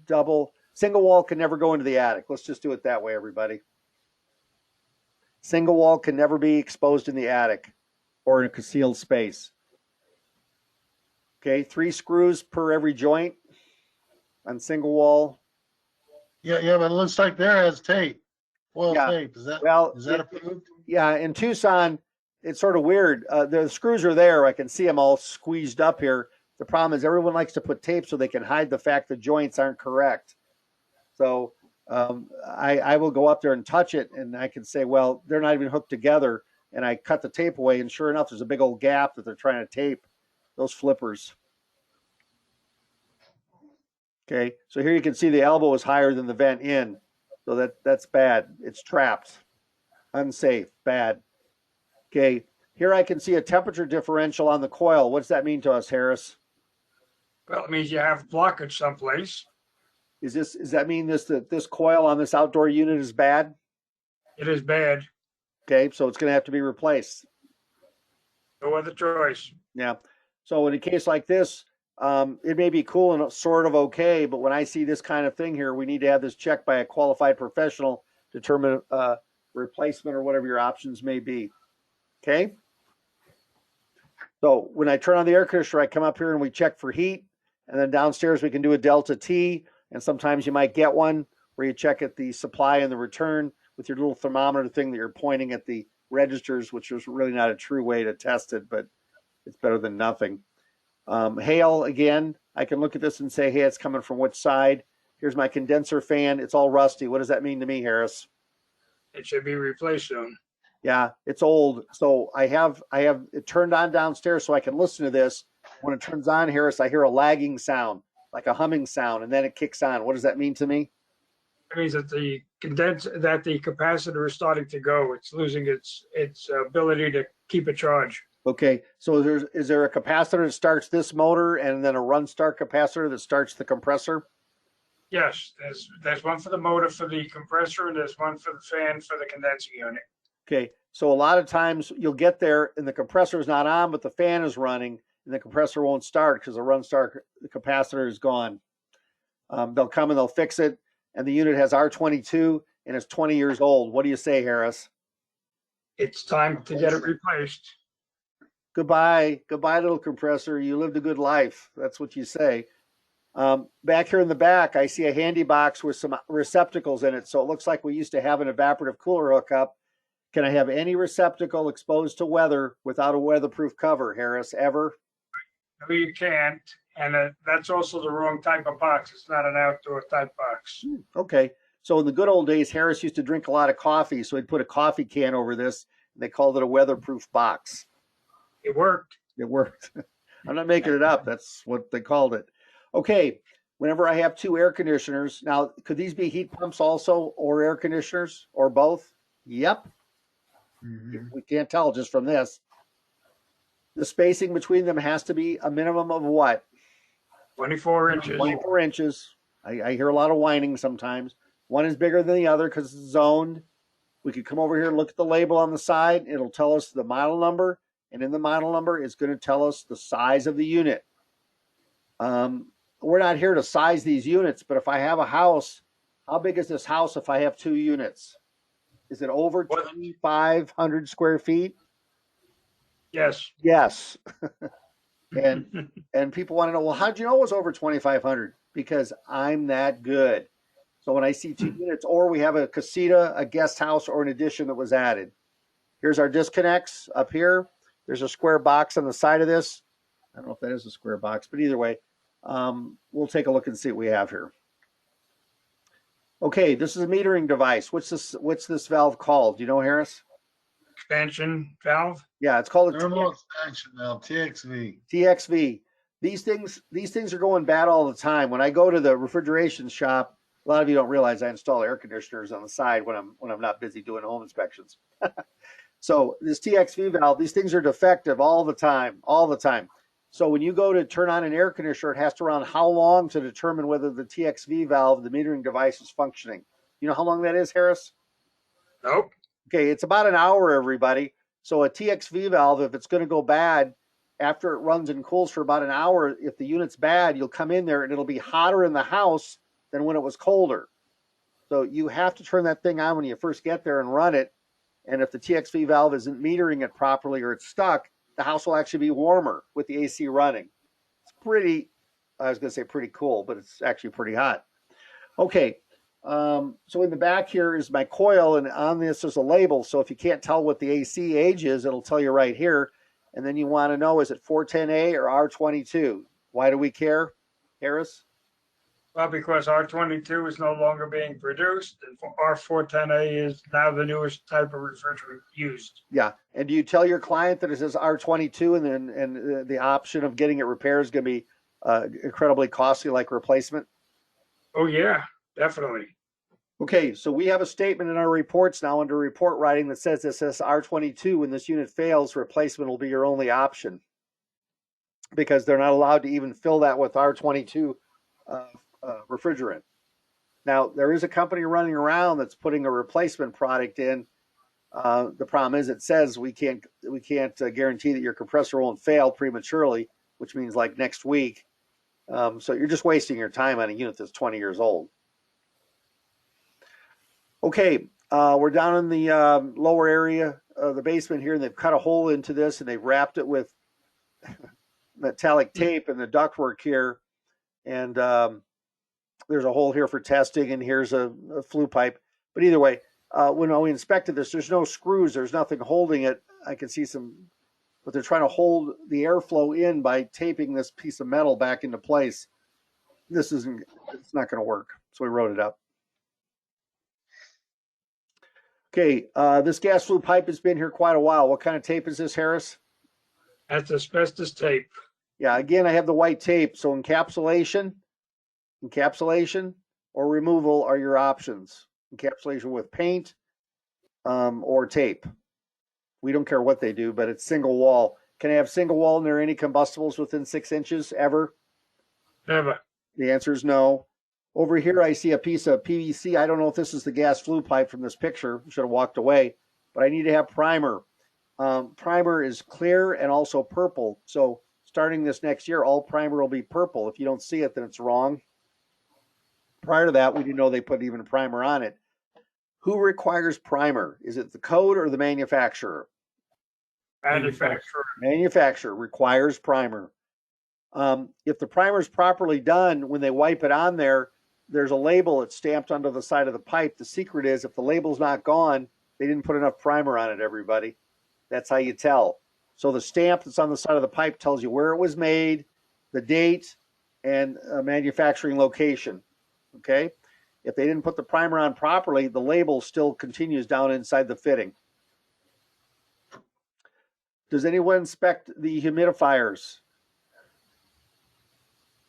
Double single wall can never go into the attic. Let's just do it that way, everybody. Single wall can never be exposed in the attic or in a concealed space. Okay, 3 screws per every joint on single wall. Yeah, but it looks like there has tape. Foil Yeah. tape. Is that approved? Yeah, in Tucson, it's sort of weird. The screws are there. I can see them all squeezed up here. The problem is everyone likes to put tape so they can hide the fact the joints aren't correct. So I will go up there and touch it, and I can say, well, they're not even hooked together. And I cut the tape away, and sure enough, there's a big old gap that they're trying to tape. Those flippers. Okay, so here you can see the elbow is higher than the vent in. So that's bad. It's trapped. Unsafe. Bad. Okay, here I can see a temperature differential on the coil. What does that mean to us, Harris? Well, it means you have blockage someplace. Does that mean that this coil on this outdoor unit is bad? It is bad. Okay, so it's going to have to be replaced. No other choice. Yeah. So in a case like this, it may be cool and sort of okay, but when I see this kind of thing here, we need to have this checked by a qualified professional to determine replacement or whatever your options may be. Okay. So when I turn on the air conditioner, I come up here and we check for heat. And then downstairs we can do a delta T, and sometimes you might get one where you check at the supply and the return with your little thermometer thing that you're pointing at the registers, which is really not a true way to test it, but it's better than nothing. Hail, again, I can look at this and say, hey, it's coming from which side? Here's my condenser fan. It's all rusty. What does that mean to me, Harris? It should be replaced soon. Yeah, it's old. So I have it turned on downstairs so I can listen to this. When it turns on, Harris, I hear a lagging sound, like a humming sound, and then it kicks on. What does that mean to me? It means that the capacitor is starting to go. It's losing its ability to keep a charge. Okay, so is there a capacitor that starts this motor and then a run start capacitor that starts the compressor? Yes, there's one for the motor for the compressor, and there's one for the fan for the condensing unit. Okay, so a lot of times you'll get there and the compressor is not on, but the fan is running and the compressor won't start because the capacitor is gone. They'll come and they'll fix it, and the unit has R22 and it's 20 years old. What do you say, Harris? It's time to get it replaced. Goodbye, little compressor. You lived a good life. That's what you say. Back here in the back, I see a handy box with some receptacles in it. So it looks like we used to have an evaporative cooler hookup. Can I have any receptacle exposed to weather without a weatherproof cover, Harris, ever? No, you can't. And that's also the wrong type of box. It's not an outdoor type box. Okay. So in the good old days, Harris used to drink a lot of coffee. So he'd put a coffee can over this, and they called it a weatherproof box. It worked. It worked. I'm not making it up. That's what they called it. Okay. Whenever I have two air conditioners, now, could these be heat pumps also, or air conditioners, or both? Yep. Mhm. We can't tell just from this. The spacing between them has to be a minimum of what? 24 inches. 24 inches. I hear a lot of whining sometimes. One is bigger than the other because it's zoned. We could come over here and look at the label on the side. It'll tell us the model number. And in the model number, it's going to tell us the size of the unit. We're not here to size these units, but if I have a house, how big is this house if I have two units? Is it over 2,500 square feet? Yes. Yes. and people want to know, well, how'd you know it was over 2,500? Because I'm that good. So when I see two units, or we have a casita, a guest house, or an addition that was added. Here's our disconnects up here. There's a square box on the side of this. I don't know if that is a square box, but either way, we'll take a look and see what we have here. Okay, this is a metering device. What's this valve called? Do you know, Harris? Expansion valve. Yeah, it's called a Thermal expansion valve, TXV. TXV. These things are going bad all the time. When I go to the refrigeration shop, a lot of you don't realize I install air conditioners on the side when I'm not busy doing home inspections. So this TXV valve, these things are defective all the time. So when you go to turn on an air conditioner, it has to run how long to determine whether the TXV valve, the metering device, is functioning. You know how long that is, Harris? Nope. Okay, it's about an hour, everybody. So a TXV valve, if it's going to go bad, after it runs and cools for about an hour, if the unit's bad, you'll come in there and it'll be hotter in the house than when it was colder. So you have to turn that thing on when you first get there and run it. And if the TXV valve isn't metering it properly or it's stuck, the house will actually be warmer with the AC running. It's pretty, I was going to say pretty cool, but it's actually pretty hot. Okay, so in the back here is my coil, and on this is a label. So if you can't tell what the AC age is, it'll tell you right here. And then you want to know, is it 410A or R22? Why do we care, Harris? Well, because R22 is no longer being produced, and R410A is now the newest type of refrigerant used. Yeah. And do you tell your client that it says R22 and the option of getting it repaired is going to be incredibly costly, like replacement? Oh, yeah, definitely. Okay, so we have a statement in our reports now under report writing that says this says R22, when this unit fails, replacement will be your only option, because they're not allowed to even fill that with R22 refrigerant. Now, there is a company running around that's putting a replacement product in. The problem is it says we can't guarantee that your compressor won't fail prematurely, which means like next week. So you're just wasting your time on a unit that's 20 years old. Okay, we're down in the lower area of the basement here, and they've cut a hole into this, and they've wrapped it with metallic tape in the ductwork here. And there's a hole here for testing, and here's a flue pipe. But either way, when we inspected this, there's no screws. There's nothing holding it. I can see some, but they're trying to hold the airflow in by taping this piece of metal back into place. It's not going to work. So we wrote it up. Okay, this gas flue pipe has been here quite a while. What kind of tape is this, Harris? That's asbestos tape. Yeah, again, I have the white tape. So encapsulation or removal are your options. Encapsulation with paint or tape. We don't care what they do, but it's single wall. Can I have single wall and there any combustibles within 6 inches ever? Never. The answer is no. Over here, I see a piece of PVC. I don't know if this is the gas flue pipe from this picture. Should have walked away, but I need to have primer. Primer is clear and also purple. So starting this next year, all primer will be purple. If you don't see it, then it's wrong. Prior to that, we didn't know they put even a primer on it. Who requires primer? Is it the code or the manufacturer? Manufacturer. Manufacturer requires primer. If the primer is properly done, when they wipe it on there, there's a label that's stamped onto the side of the pipe. The secret is if the label's not gone, they didn't put enough primer on it, everybody. That's how you tell. So the stamp that's on the side of the pipe tells you where it was made, the date, and manufacturing location. Okay? If they didn't put the primer on properly, the label still continues down inside the fitting. Does anyone inspect the humidifiers?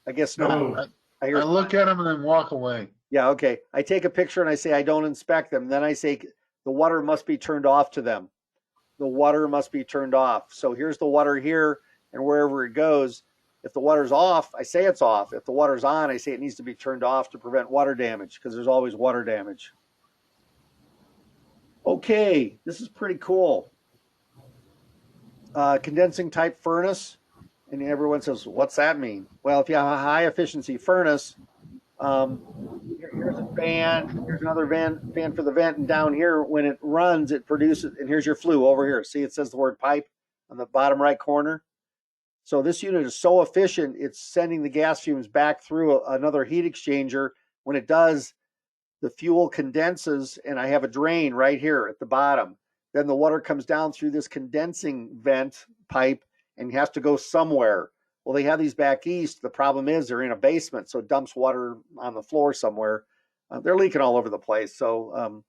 I guess not. I look at them and then walk away. Yeah, okay. I take a picture and I say I don't inspect them. Then I say the water must be turned off to them. The water must be turned off. So here's the water here, and wherever it goes, if the water's off, I say it's off. If the water's on, I say it needs to be turned off to prevent water damage, because there's always water damage. Okay, this is pretty cool. Condensing type furnace. And everyone says, what's that mean? Well, if you have a high efficiency furnace, here's a fan, here's another fan for the vent, and down here, when it runs, it produces, and here's your flue over here. See, it says the word pipe on the bottom right corner. So this unit is so efficient, it's sending the gas fumes back through another heat exchanger. When it does, the fuel condenses, and I have a drain right here at the bottom. Then the water comes down through this condensing vent pipe and has to go somewhere. Well, they have these back east. The problem is they're in a basement, so it dumps water on the floor somewhere. They're leaking all over the place. So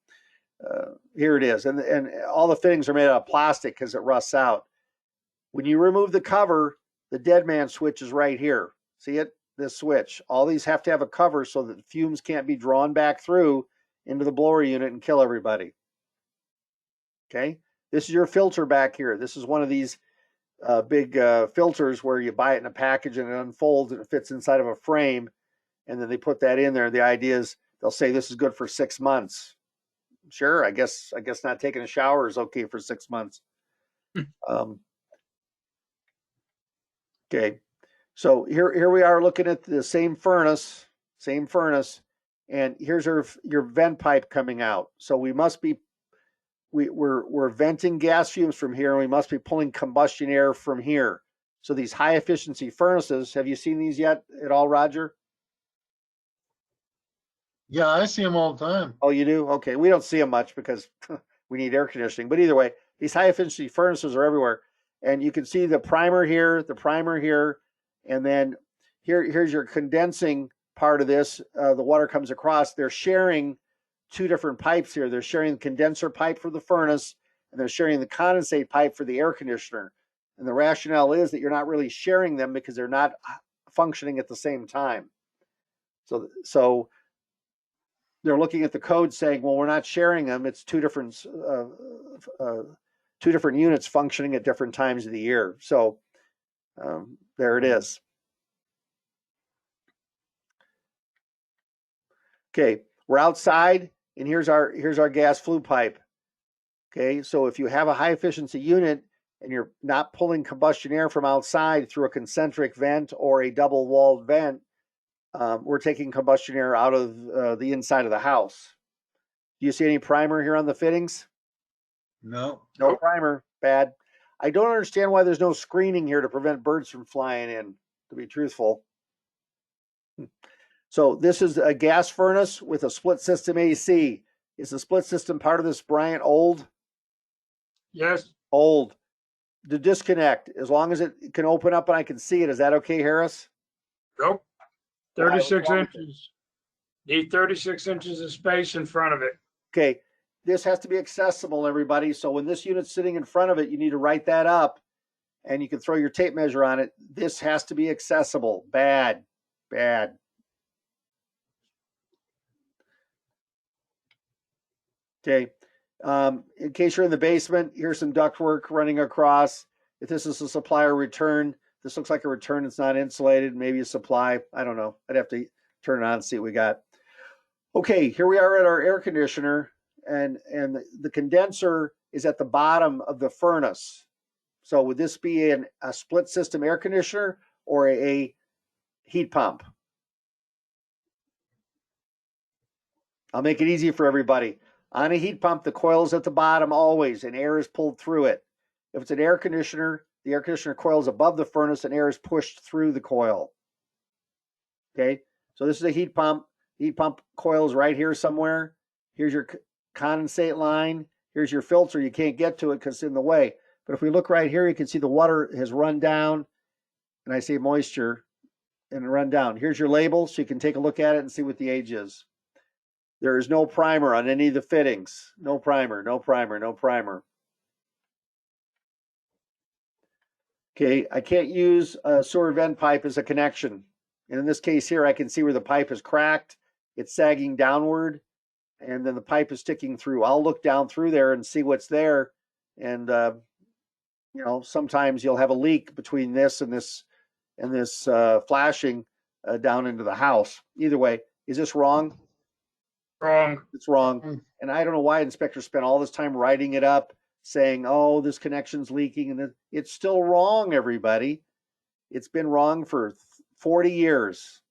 here it is. And all the fittings are made out of plastic because it rusts out. When you remove the cover, the dead man switch is right here. See it? This switch. All these have to have a cover so that the fumes can't be drawn back through into the blower unit and kill everybody. Okay? This is your filter back here. This is one of these big filters where you buy it in a package and it unfolds and it fits inside of a frame, and then they put that in there. The idea is they'll say this is good for 6 months. Sure, I guess not taking a shower is okay for 6 months. Okay, so here we are looking at the same furnace, and here's your vent pipe coming out. So we must be we're venting gas fumes from here, and we must be pulling combustion air from here. So these high efficiency furnaces, have you seen these yet at all, Roger? Yeah, I see them all the time. Oh, you do? Okay. We don't see them much because we need air conditioning. But either way, these high efficiency furnaces are everywhere. And you can see the primer here, and then here's your condensing part of this. The water comes across. They're sharing two different pipes here. They're sharing the condenser pipe for the furnace, and they're sharing the condensate pipe for the air conditioner. And the rationale is that you're not really sharing them because they're not functioning at the same time. So they're looking at the code saying, well, we're not sharing them. It's two different units functioning at different times of the year. So there it is. Okay, we're outside, and here's our gas flue pipe. Okay, so if you have a high efficiency unit and you're not pulling combustion air from outside through a concentric vent or a double walled vent, we're taking combustion air out of the inside of the house. Do you see any primer here on the fittings? No. No primer. Bad. I don't understand why there's no screening here to prevent birds from flying in, to be truthful. So this is a gas furnace with a split system AC. Is the split system part of this, Bryant? Old? Yes, Old. The disconnect, as long as it can open up and I can see it, is that okay, Harris? nope. Why? What's 36 wrong with it? inches. Need 36 inches of space in front of it. Okay, this has to be accessible, everybody. So when this unit's sitting in front of it, you need to write that up and you can throw your tape measure on it. This has to be accessible. Bad, bad. Okay. In case you're in the basement, here's some ductwork running across. If this is a supplier return, this looks like a return. It's not insulated. Maybe a supply. I don't know. I'd have to turn it on and see what we got. Okay, here we are at our air conditioner, and the condenser is at the bottom of the furnace. So would this be a split system air conditioner or a heat pump? I'll make it easy for everybody. On a heat pump, the coil is at the bottom always, and air is pulled through it. If it's an air conditioner, the air conditioner coil is above the furnace, and air is pushed through the coil. Okay, so this is a heat pump. The heat pump coil is right here somewhere. Here's your condensate line. Here's your filter. You can't get to it because it's in the way. But if we look right here, you can see the water has run down, and I say moisture, and run down. Here's your label, so you can take a look at it and see what the age is. There is no primer on any of the fittings. No primer, no primer, no primer. Okay, I can't use a sewer vent pipe as a connection. And in this case here, I can see where the pipe is cracked. It's sagging downward, and then the pipe is sticking through. I'll look down through there and see what's there. And, you know, sometimes you'll have a leak between this and this flashing down into the house. Either way, is this wrong? Wrong. It's wrong. And I don't know why inspectors spent all this time writing it up, saying, oh, this connection's leaking. And it's still wrong, everybody. It's been wrong for 40 years.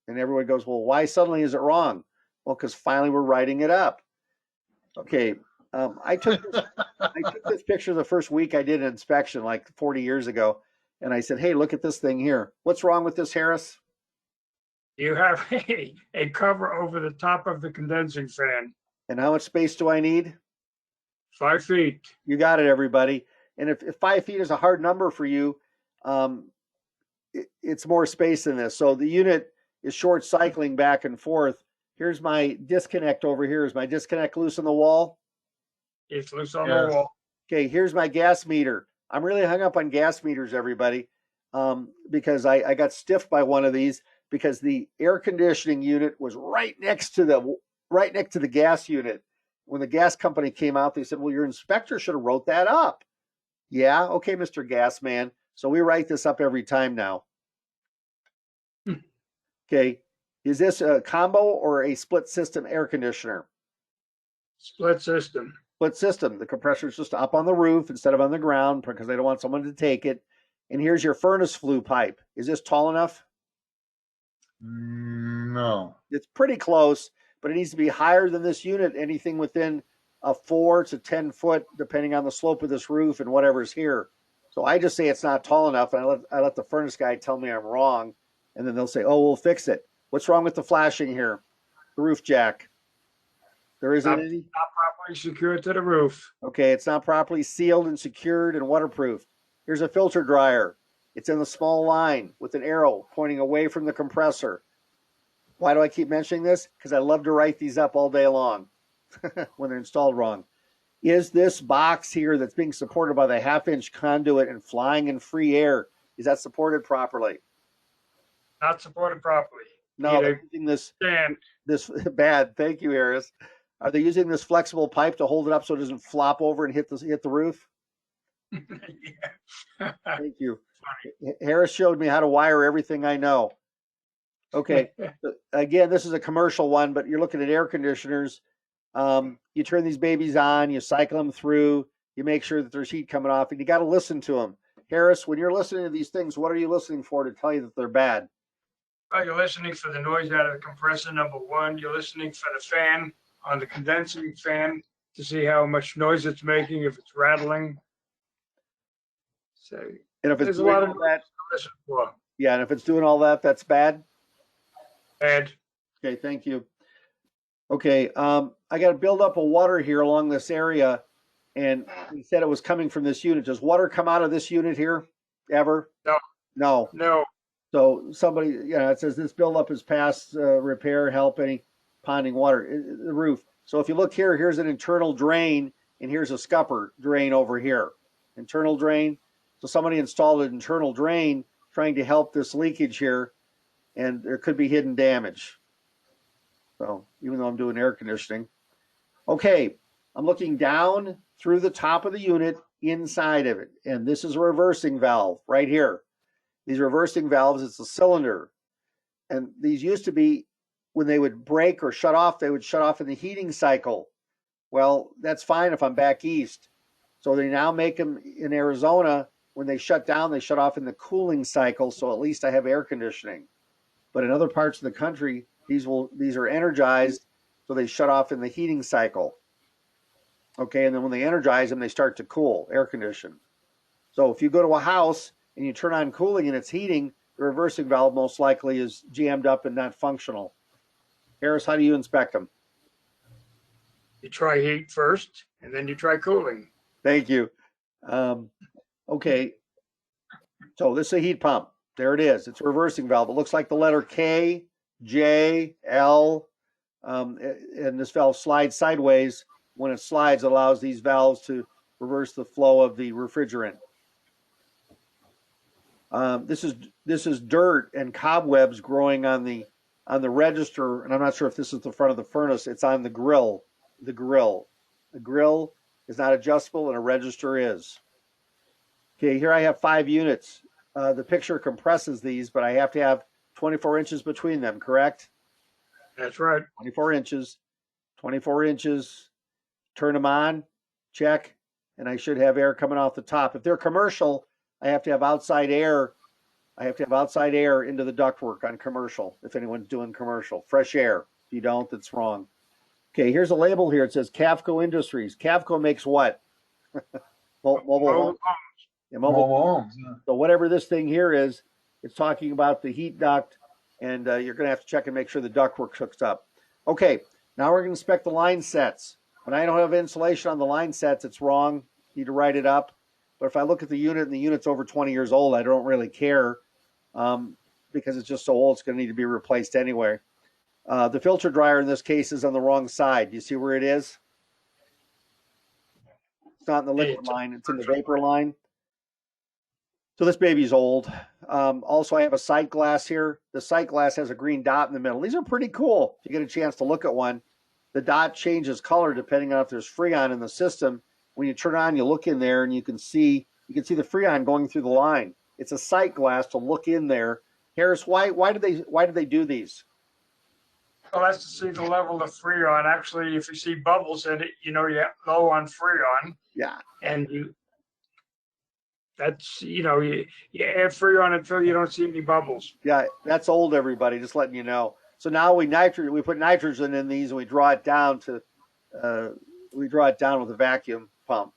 And everyone goes, well, why suddenly is it wrong? Well, because finally we're writing it up. Okay. I took this picture the first week I did an inspection like 40 years ago. And I said, hey, look at this thing here. What's wrong with this, Harris? You have a cover over the top of the condensing fan. And how much space do I need? 5 feet. You got it, everybody. And if 5 feet is a hard number for you, it's more space than this. So the unit is short cycling back and forth. Here's my disconnect over here. Is my disconnect loose on the wall? It's loose on the wall. Okay, here's my gas meter. I'm really hung up on gas meters, everybody, because I got stiffed by one of these because the air conditioning unit was right next to the gas unit. When the gas company came out, they said, well, your inspector should have wrote that up. Yeah, okay, Mr. Gas Man. So we write this up every time now. Okay, is this a combo or a split system air conditioner? Split system. Split system. The compressor is just up on the roof instead of on the ground because they don't want someone to take it. And here's your furnace flue pipe. Is this tall enough? No. It's pretty close, but it needs to be higher than this unit. Anything within a 4 to 10 foot, depending on the slope of this roof and whatever's here. So I just say it's not tall enough, and I let the furnace guy tell me I'm wrong, and then they'll say, "Oh, we'll fix it." What's wrong with the flashing here? The roof jack. There isn't any. Not properly secured to the roof. Okay, it's not properly sealed and secured and waterproof. Here's a filter dryer. It's in the small line with an arrow pointing away from the compressor. Why do I keep mentioning this? Because I love to write these up all day long when they're installed wrong. Is this box here that's being supported by the 1/2-inch conduit and flying in free air, is that supported properly? Not supported properly. No, they're using this bad. Thank you, Harris. Are they using this flexible pipe to hold it up so it doesn't flop over and hit the roof? Yeah. Thank you. Harris showed me how to wire everything I know. Okay. Again, this is a commercial one, but you're looking at air conditioners. You turn these babies on, you cycle them through, you make sure that there's heat coming off, and you got to listen to them. Harris, when you're listening to these things, what are you listening for to tell you that they're bad? Well, you're listening for the noise out of the compressor, number one. You're listening for the fan on the condensing fan to see how much noise it's making, if it's rattling. So And if it's there's a doing lot all of that, to listen for. yeah, and if it's doing all that, that's bad. Ed, Okay, thank you. Okay, I got a buildup of water here along this area, and he said it was coming from this unit. Does water come out of this unit here ever? No. No. no, So somebody, it says this buildup is past repair, help any ponding water, the roof. So if you look here, here's an internal drain, and here's a scupper drain over here. Internal drain. So somebody installed an internal drain trying to help this leakage here, and there could be hidden damage. So even though I'm doing air conditioning. Okay, I'm looking down through the top of the unit inside of it, and this is a reversing valve right here. These reversing valves, it's a cylinder. And these used to be, when they would break or shut off, they would shut off in the heating cycle. Well, that's fine if I'm back east. So they now make them in Arizona. When they shut down, they shut off in the cooling cycle. So at least I have air conditioning. But in other parts of the country, these are energized. So they shut off in the heating cycle. Okay. And then when they energize them, they start to cool, air condition. So if you go to a house and you turn on cooling and it's heating, the reversing valve most likely is jammed up and not functional. Harris, how do you inspect them? you try heat first, and then you try cooling. Thank you. Okay, so this is a heat pump. There it is. It's a reversing valve. It looks like the letter K, J, L, and this valve slides sideways. When it slides, it allows these valves to reverse the flow of the refrigerant. This is dirt and cobwebs growing on the register, and I'm not sure if this is the front of the furnace. It's on the grill. The grill is not adjustable, and a register is. Okay, here I have 5 units. The picture compresses these, but I have to have 24 inches between them. Correct? That's right. 24 inches. 24 inches. Turn them on. Check, and I should have air coming off the top. If they're commercial, I have to have outside air. I have to have outside air into the ductwork on commercial. If anyone's doing commercial, fresh air. If you don't, that's wrong. Okay, here's a label here. It says Cavco Industries. Cavco makes what? Mobile home. Yeah, mobile homes. So whatever this thing here is, it's talking about the heat duct, and you're going to have to check and make sure the ductwork hooks up. Okay, now we're going to inspect the line sets. When I don't have insulation on the line sets, it's wrong. You need to write it up. But if I look at the unit and the unit's over 20 years old, I don't really care because it's just so old, it's going to need to be replaced anyway. The filter dryer in this case is on the wrong side. Do you see where it is? It's not in the liquid line, it's in the vapor line. So this baby's old. Also, I have a sight glass here. The sight glass has a green dot in the middle. These are pretty cool. If you get a chance to look at one, the dot changes color depending on if there's freon in the system. When you turn on, you look in there and you can see the freon going through the line. It's a sight glass to look in there. Harris, why did they do these? Well, that's to see the level of freon. Actually, if you see bubbles in it, you know you're low on freon. Yeah. And you add freon until you don't see any bubbles. Yeah, that's old, everybody. Just letting you know. So now we put nitrogen in these and we draw it down with a vacuum pump.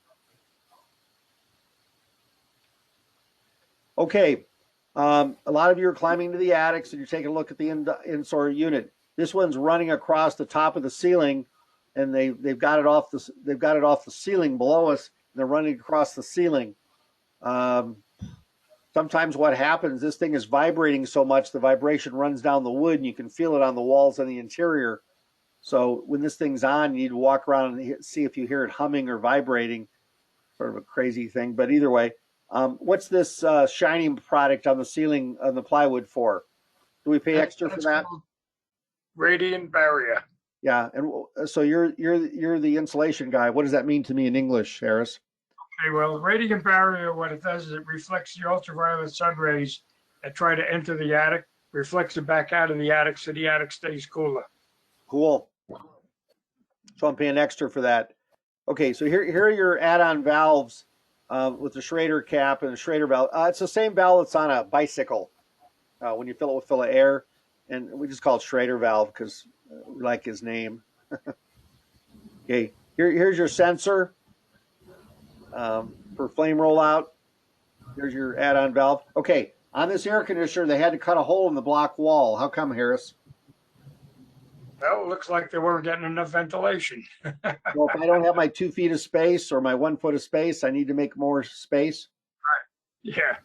Okay, a lot of you are climbing to the attics and you're taking a look at the in-store unit. This one's running across the top of the ceiling, and they've got it off the ceiling below us. And they're running across the ceiling. Sometimes what happens, this thing is vibrating so much, the vibration runs down the wood, and you can feel it on the walls and the interior. So when this thing's on, you need to walk around and see if you hear it humming or vibrating. Sort of a crazy thing, but either way. What's this shining product on the ceiling on the plywood for? Do we pay extra for that? Radiant barrier. Yeah, and so you're the insulation guy. What does that mean to me in English, Harris? Okay, well, the radiant barrier, what it does is it reflects the ultraviolet sun rays that try to enter the attic, reflects it back out of the attic so the attic stays cooler. Cool. So I'm paying extra for that. Okay, so here are your add-on valves with the Schrader cap and the Schrader valve. It's the same valve that's on a bicycle when you fill it with full of air. And we just call it Schrader valve because we like his name. Okay, here's your sensor for flame rollout. Here's your add-on valve. Okay, on this air conditioner, they had to cut a hole in the block wall. How come, Harris? Well, it looks like they weren't getting enough ventilation. Well, if I don't have my 2 feet of space or my 1 foot of space, I need to make more space. Yeah.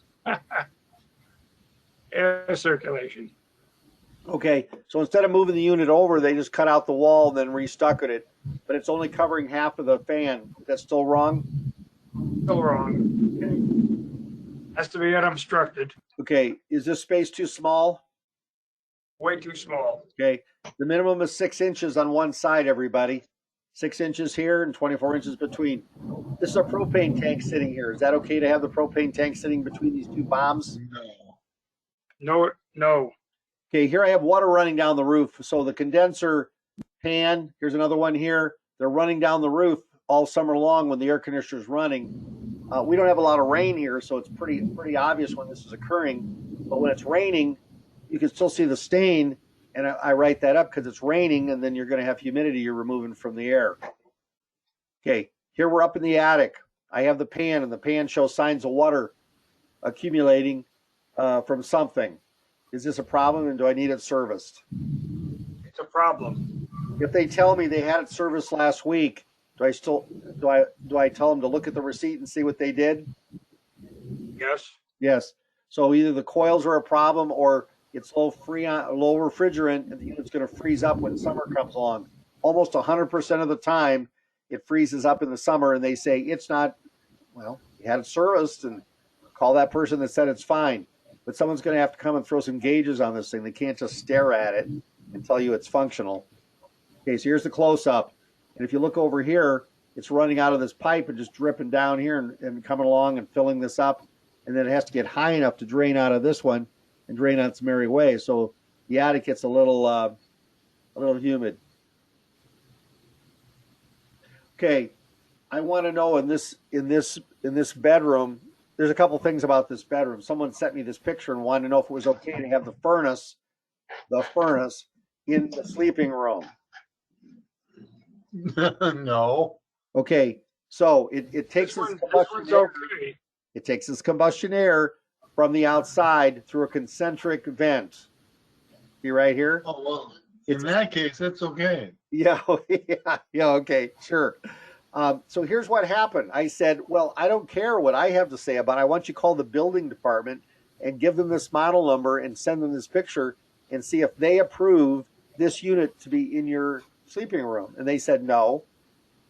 Air circulation. Okay, so instead of moving the unit over, they just cut out the wall and then restuckered it, but it's only covering half of the fan. That's still wrong? Still wrong. Has to be unobstructed. Okay, is this space too small? Way too small. Okay, the minimum is 6 inches on one side, everybody. 6 inches here and 24 inches between. This is a propane tank sitting here. Is that okay to have the propane tank sitting between these two bombs? No. No. Okay, here I have water running down the roof. So the condenser pan, here's another one here. They're running down the roof all summer long when the air conditioner is running. We don't have a lot of rain here, so it's pretty obvious when this is occurring. But when it's raining, you can still see the stain, and I write that up because it's raining, and then you're going to have humidity you're removing from the air. Okay, here we're up in the attic. I have the pan, and the pan shows signs of water accumulating from something. Is this a problem, and do I need it serviced? It's a problem. If they tell me they had it serviced last week, do I tell them to look at the receipt and see what they did? Yes. Yes. So either the coils are a problem or it's low refrigerant and the unit's going to freeze up when summer comes along. Almost 100% of the time it freezes up in the summer and they say it's not, well, you had it serviced, and call that person that said it's fine. But someone's going to have to come and throw some gauges on this thing. They can't just stare at it and tell you it's functional. Okay, so here's the close-up. And if you look over here, it's running out of this pipe and just dripping down here and coming along and filling this up. And then it has to get high enough to drain out of this one and drain on its merry way. So the attic gets a little humid. Okay, I want to know in this bedroom, there's a couple things about this bedroom. Someone sent me this picture and wanted to know if it was okay to have the furnace in the sleeping room. No. Okay, so it takes This this one's combustion air, okay. it takes this combustion air from the outside through a concentric vent. See right here? Oh, well, in that case, that's okay. Yeah, yeah, okay, sure. So here's what happened. I said, well, I don't care what I have to say about it. I want you to call the building department and give them this model number and send them this picture and see if they approve this unit to be in your sleeping room. And they said no.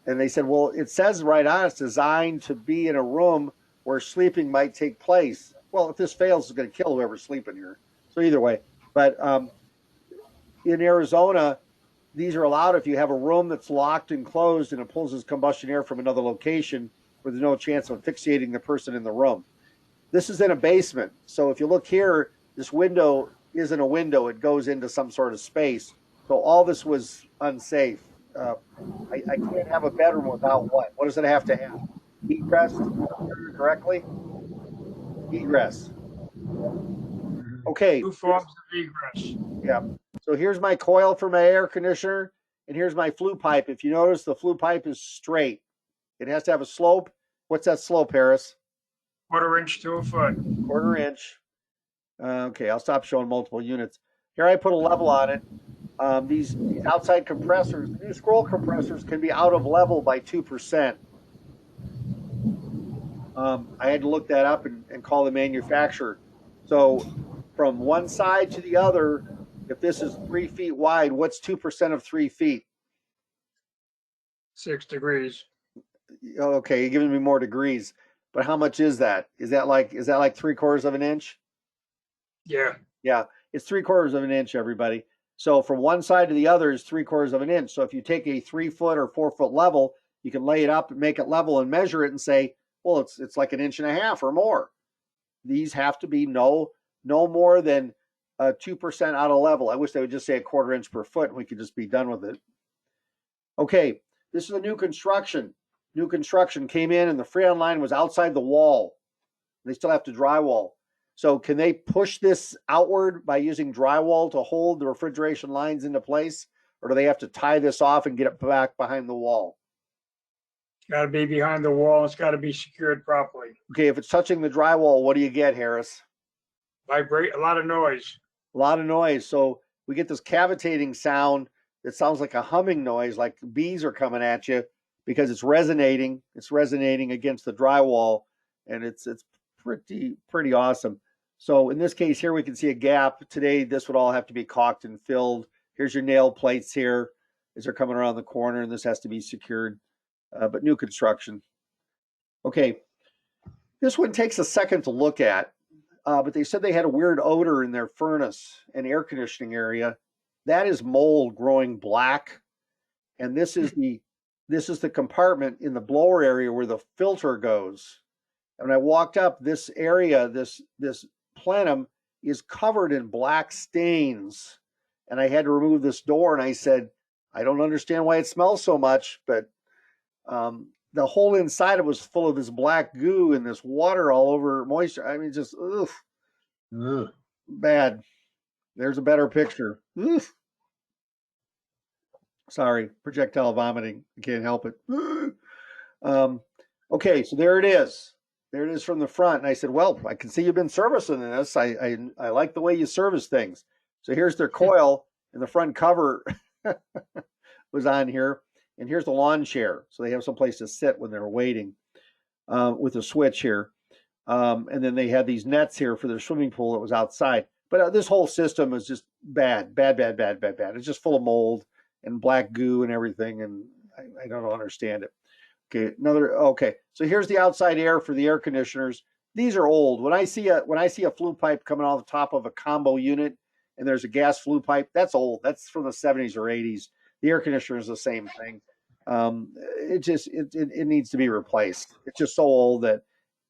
And they said, well, it says right on it's designed to be in a room where sleeping might take place. Well, if this fails, it's going to kill whoever's sleeping here. So either way. But in Arizona, these are allowed if you have a room that's locked and closed and it pulls this combustion air from another location where there's no chance of asphyxiating the person in the room. This is in a basement. So if you look here, this window isn't a window. It goes into some sort of space. So all this was unsafe. I can't have a bedroom without what? What does it have to have? Egress correctly? Egress. Okay. 2 forms of egress. Yeah. So here's my coil for my air conditioner, and here's my flue pipe. If you notice, the flue pipe is straight. It has to have a slope. What's that slope, Harris? 1/4 inch to a foot. 1/4 inch. Okay, I'll stop showing multiple units. Here I put a level on it. These outside compressors, the new scroll compressors can be out of level by 2%. I had to look that up and call the manufacturer. So from one side to the other, if this is 3 feet wide, what's 2% of 3 feet? 6 degrees. Okay, you're giving me more degrees, but how much is that? Is that like 3/4 of an inch? Yeah. Yeah, it's 3/4 of an inch, everybody. So from one side to the other is 3/4 of an inch. So if you take a 3 foot or 4 foot level, you can lay it up and make it level and measure it and say, well, it's like 1.5 inches or more. These have to be no more than 2% out of level. I wish they would just say 1/4 inch per foot and we could just be done with it. Okay, this is a new construction. New construction came in and the Freon line was outside the wall. They still have to drywall. So can they push this outward by using drywall to hold the refrigeration lines into place? Or do they have to tie this off and get it back behind the wall? It's got to be behind the wall. It's got to be secured properly. Okay, if it's touching the drywall, what do you get, Harris? Vibrate, a lot of noise. A lot of noise. So we get this cavitating sound it sounds like a humming noise, like bees are coming at you because it's resonating. It's resonating against the drywall, and it's pretty awesome. So in this case here, we can see a gap. Today, this would all have to be caulked and filled. Here's your nail plates here as they're coming around the corner, and this has to be secured, but new construction. Okay, this one takes a second to look at, but they said they had a weird odor in their furnace and air conditioning area. That is mold growing black, and this is the compartment in the blower area where the filter goes. And when I walked up, this area, this plenum is covered in black stains, and I had to remove this door. And I said, I don't understand why it smells so much, but the whole inside it was full of this black goo and this water all over moisture. I mean, just bad. There's a better picture. Sorry, projectile vomiting. I can't help it. Okay, so there it is. There it is from the front. And I said, well, I can see you've been servicing this. I like the way you service things. So here's their coil, and the front cover was on here. And here's the lawn chair. So they have some place to sit when they're waiting with a switch here. And then they had these nets here for their swimming pool that was outside. But this whole system is just bad. It's just full of mold and black goo and everything. And I don't understand it. Okay, so here's the outside air for the air conditioners. These are old. When I see a flue pipe coming off the top of a combo unit and there's a gas flue pipe, that's old. That's from the 70s or 80s. The air conditioner is the same thing. It needs to be replaced. It's just so old and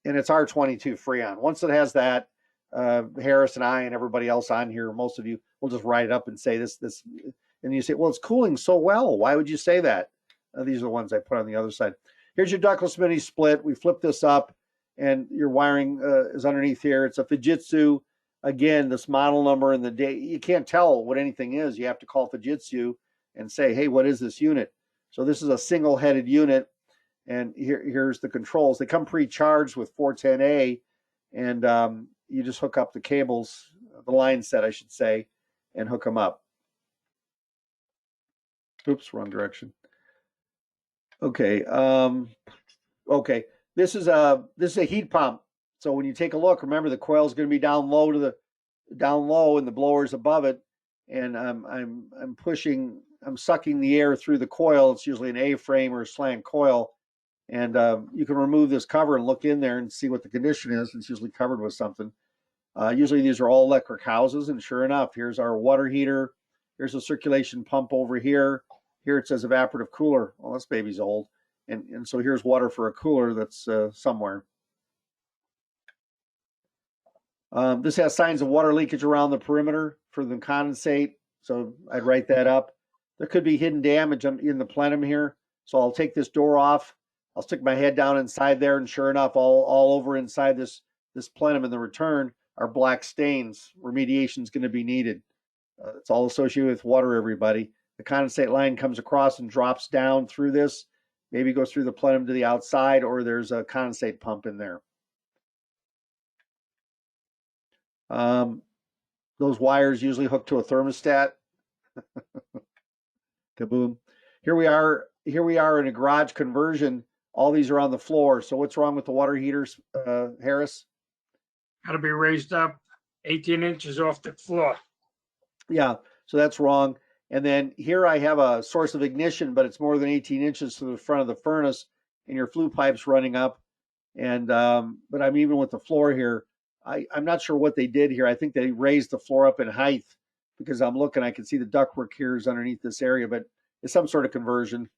it's R22 Freon. Once it has that, Harris and I and everybody else on here, most of you will just write it up and say this, and you say, well, it's cooling so well. Why would you say that? These are the ones I put on the other side. Here's your ductless mini split. We flip this up, and your wiring is underneath here. It's a Fujitsu. Again, this model number and the date. You can't tell what anything is. You have to call Fujitsu and say, hey, what is this unit? So this is a single-headed unit, and here's the controls. They come pre-charged with 410A, and you just hook up the cables, the line set, I should say, and hook them up. Oops, wrong direction. Okay. Okay. This is a heat pump. So when you take a look, remember the coil is going to be down low and the blower is above it. And I'm sucking the air through the coil. It's usually an A-frame or a slant coil. And you can remove this cover and look in there and see what the condition is. It's usually covered with something. Usually these are all electric houses. And sure enough, here's our water heater. Here's a circulation pump over here. Here it says evaporative cooler. Well, this baby's old. And so here's water for a cooler that's somewhere. This has signs of water leakage around the perimeter for the condensate. So I'd write that up. There could be hidden damage in the plenum here. So I'll take this door off. I'll stick my head down inside there. And sure enough, all over inside this plenum in the return are black stains. Remediation is going to be needed. It's all associated with water, everybody. The condensate line comes across and drops down through this, maybe goes through the plenum to the outside, or there's a condensate pump in there. Those wires usually hook to a thermostat. Kaboom. Here we are in a garage conversion. All these are on the floor. So what's wrong with the water heaters, Harris? Got to be raised up 18 inches off the floor. Yeah, so that's wrong. And then here I have a source of ignition, but it's more than 18 inches to the front of the furnace, and your flue pipe's running up. And but I'm even with the floor here. I'm not sure what they did here. I think they raised the floor up in height because I'm looking. I can see the ductwork here is underneath this area, but it's some sort of conversion.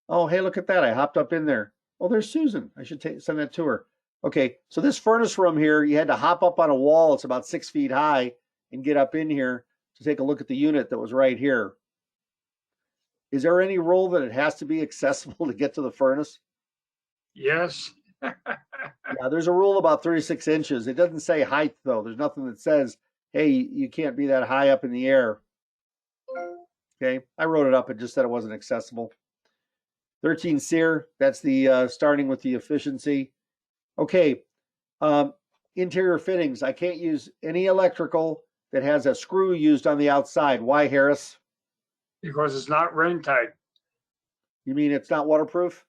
Oh, hey, look at that! I hopped up in there. Oh, there's Susan. I should send that to her. Okay, so this furnace room here, you had to hop up on a wall. It's about 6 feet high and get up in here to take a look at the unit that was right here. Is there any rule that it has to be accessible to get to the furnace? Yes. Yeah, there's a rule about 36 inches. It doesn't say height, though. There's nothing that says, hey, you can't be that high up in the air. Okay, I wrote it up. It just said it wasn't accessible. 13 SEER, that's the starting with the efficiency. Okay, interior fittings. I can't use any electrical that has a screw used on the outside. Why, Harris? because it's not rain tight, You mean it's not waterproof?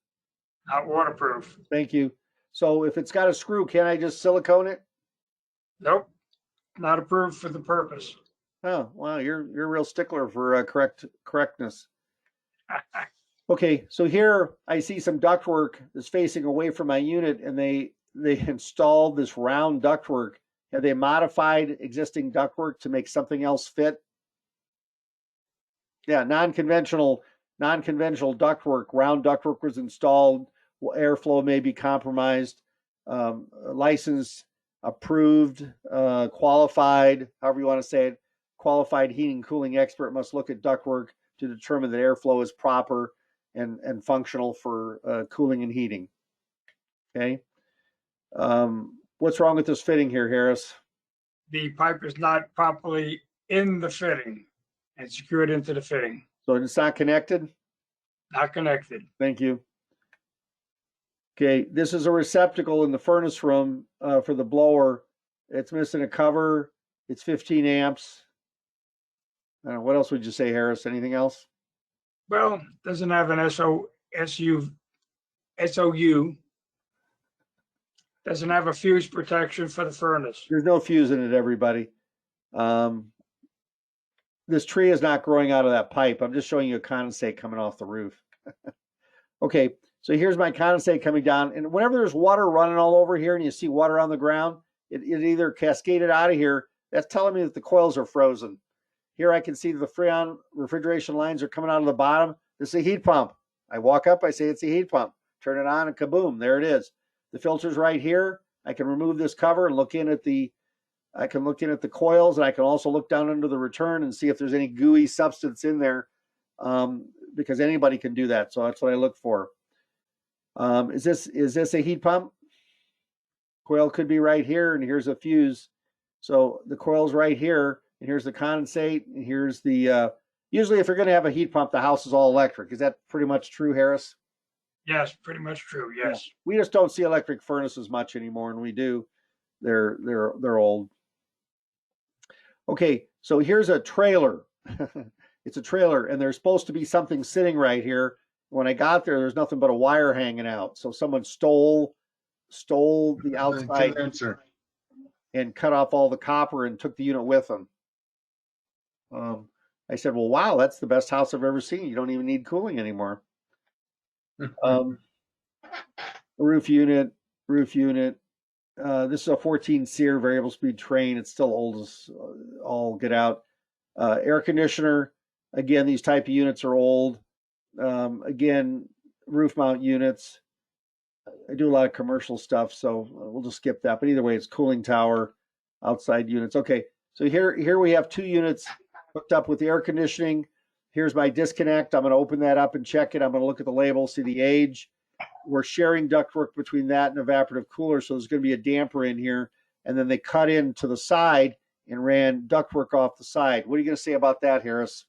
not waterproof. Thank you. So if it's got a screw, can I just silicone it? Nope, not approved for the purpose. Oh, wow, you're a real stickler for correctness. Okay, so here I see some ductwork that's facing away from my unit, and they installed this round ductwork. Have they modified existing ductwork to make something else fit? Yeah, non-conventional ductwork, round ductwork was installed. Airflow may be compromised. Licensed, approved, qualified, however you want to say it. Qualified heating and cooling expert must look at ductwork to determine that airflow is proper and functional for cooling and heating. Okay. What's wrong with this fitting here, Harris? The pipe is not properly in the fitting and secured into the fitting, So it's not connected? not connected. Thank you. Okay, this is a receptacle in the furnace room for the blower. It's missing a cover. It's 15 amps. I don't know, what else would you say, Harris? Anything else? Well, doesn't have an SOU. Doesn't have a fuse protection for the furnace. There's no fuse in it, everybody. This tree is not growing out of that pipe. I'm just showing you a condensate coming off the roof. Okay, so here's my condensate coming down. And whenever there's water running all over here and you see water on the ground, it either cascaded out of here. That's telling me that the coils are frozen. Here I can see the Freon refrigeration lines are coming out of the bottom. This is a heat pump. I walk up, I say it's a heat pump. Turn it on and kaboom, there it is. The filter's right here. I can remove this cover and look in at the coils, and I can also look down under the return and see if there's any gooey substance in there, because anybody can do that. So that's what I look for. Is this a heat pump? Coil could be right here, and here's a fuse. So the coil's right here, and here's the condensate, and here's the, usually if you're going to have a heat pump, the house is all electric. Is that pretty much true, Harris? Yes, pretty much true. Yes. Yeah. We just don't see electric furnaces much anymore, and we do. They're old. Okay, so here's a trailer. It's a trailer, and there's supposed to be something sitting right here. When I got there's nothing but a wire hanging out. So someone stole the outside Condenser. and cut off all the copper and took the unit with them. I said, well, wow, that's the best house I've ever seen. You don't even need cooling anymore. Roof unit. This is a 14 SEER variable speed train. It's still old as all get out. Air conditioner. Again, these type of units are old. Again, roof mount units. I do a lot of commercial stuff, so we'll just skip that. But either way, it's cooling tower, outside units. Okay, so here we have two units hooked up with the air conditioning. Here's my disconnect. I'm going to open that up and check it. I'm going to look at the label, see the age. We're sharing ductwork between that and evaporative cooler, so there's going to be a damper in here. And then they cut in to the side and ran ductwork off the side. What are you going to say about that, Harris?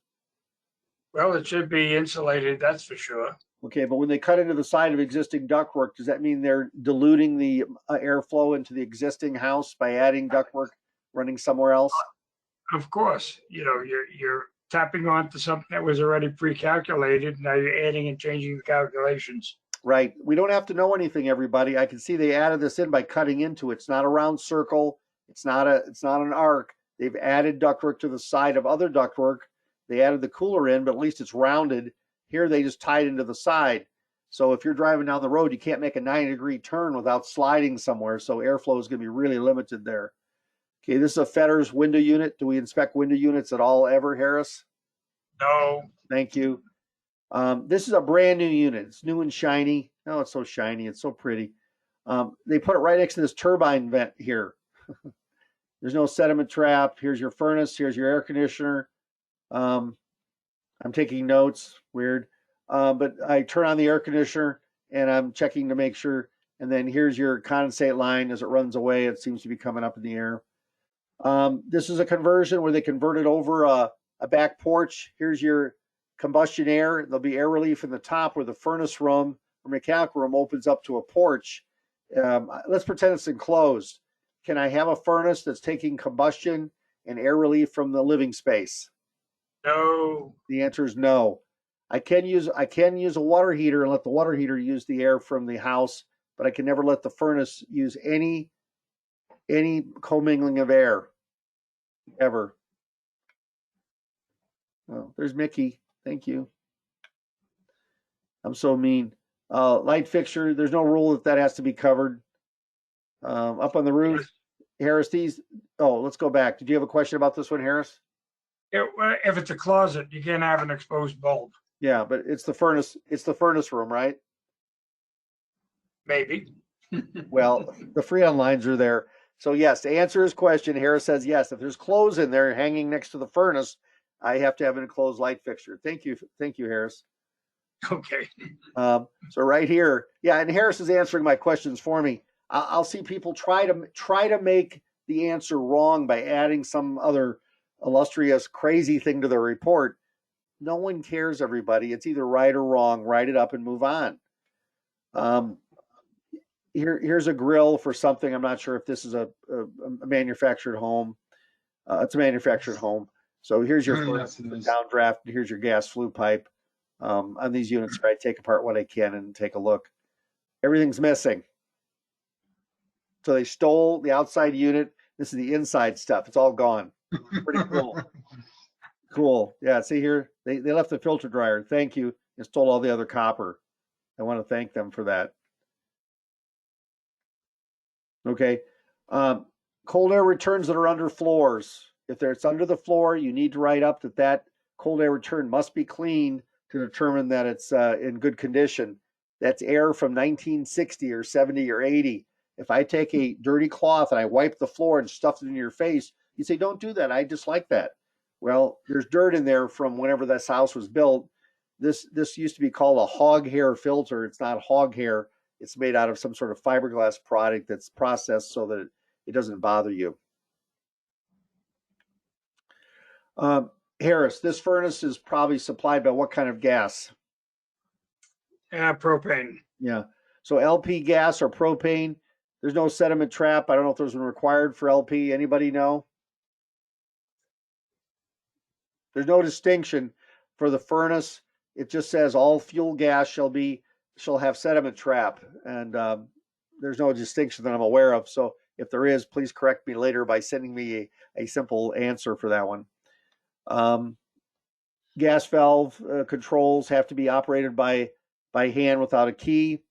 Well, it should be insulated, that's for sure. Okay, but when they cut into the side of existing ductwork, does that mean they're diluting the airflow into the existing house by adding ductwork running somewhere else? Of course, you're tapping onto something that was already pre-calculated. Now you're adding and changing the calculations. Right. We don't have to know anything, everybody. I can see they added this in by cutting into it. It's not a round circle. It's not an arc. They've added ductwork to the side of other ductwork. They added the cooler in, but at least it's rounded. Here they just tied into the side. So if you're driving down the road, you can't make a 90-degree turn without sliding somewhere. So airflow is going to be really limited there. Okay, this is a Fetter's window unit. Do we inspect window units at all ever, Harris? No, Thank you. This is a brand new unit. It's new and shiny. Oh, it's so shiny. It's so pretty. They put it right next to this turbine vent here. There's no sediment trap. Here's your furnace. Here's your air conditioner. I'm taking notes. Weird. But I turn on the air conditioner and I'm checking to make sure. And then here's your condensate line. As it runs away, it seems to be coming up in the air. This is a conversion where they converted over a back porch. Here's your combustion air. There'll be air relief in the top where the furnace room or mechanical room opens up to a porch. Let's pretend it's enclosed. Can I have a furnace that's taking combustion and air relief from the living space? No. The answer is no. I can use a water heater and let the water heater use the air from the house, but I can never let the furnace use any commingling of air ever. Oh, there's Mickey. Thank you. I'm so mean. Light fixture, there's no rule that has to be covered. Up on the roof, Harris, let's go back. Did you have a question about this one, Harris? If it's a closet, you can't have an exposed bulb. Yeah, but it's the furnace room, right? Maybe. Well, the Freon lines are there. So yes, to answer his question, Harris says yes. If there's clothes in there hanging next to the furnace, I have to have an enclosed light fixture. Thank you, Harris. Okay. So right here, yeah, and Harris is answering my questions for me. I'll see people try to make the answer wrong by adding some other illustrious crazy thing to the report. No one cares, everybody. It's either right or wrong. Write it up and move on. Here's a grill for something. I'm not sure if this is a manufactured home. It's a manufactured home. So here's your Yes, it is. downdraft. Here's your gas flue pipe. On these units, I take apart what I can and take a look. Everything's missing. So they stole the outside unit. This is the inside stuff. It's all gone. Pretty cool. Cool. Yeah, see here, they left the filter dryer. Thank you. And stole all the other copper. I want to thank them for that. Okay. Cold air returns that are under floors. If it's under the floor, you need to write up that cold air return must be cleaned to determine that it's in good condition. That's air from 1960 or 70 or 80. If I take a dirty cloth and I wipe the floor and stuff it in your face, you say, don't do that. I dislike that. Well, there's dirt in there from whenever this house was built. This used to be called a hog hair filter. It's not hog hair. It's made out of some sort of fiberglass product that's processed so that it doesn't bother you. Harris, this furnace is probably supplied by what kind of gas? Propane. Yeah. So LP gas or propane. There's no sediment trap. I don't know if there's one required for LP. Anybody know? There's no distinction for the furnace. It just says all fuel gas shall have sediment trap, and there's no distinction that I'm aware of. So if there is, please correct me later by sending me a simple answer for that one. Gas valve controls have to be operated by hand without a key.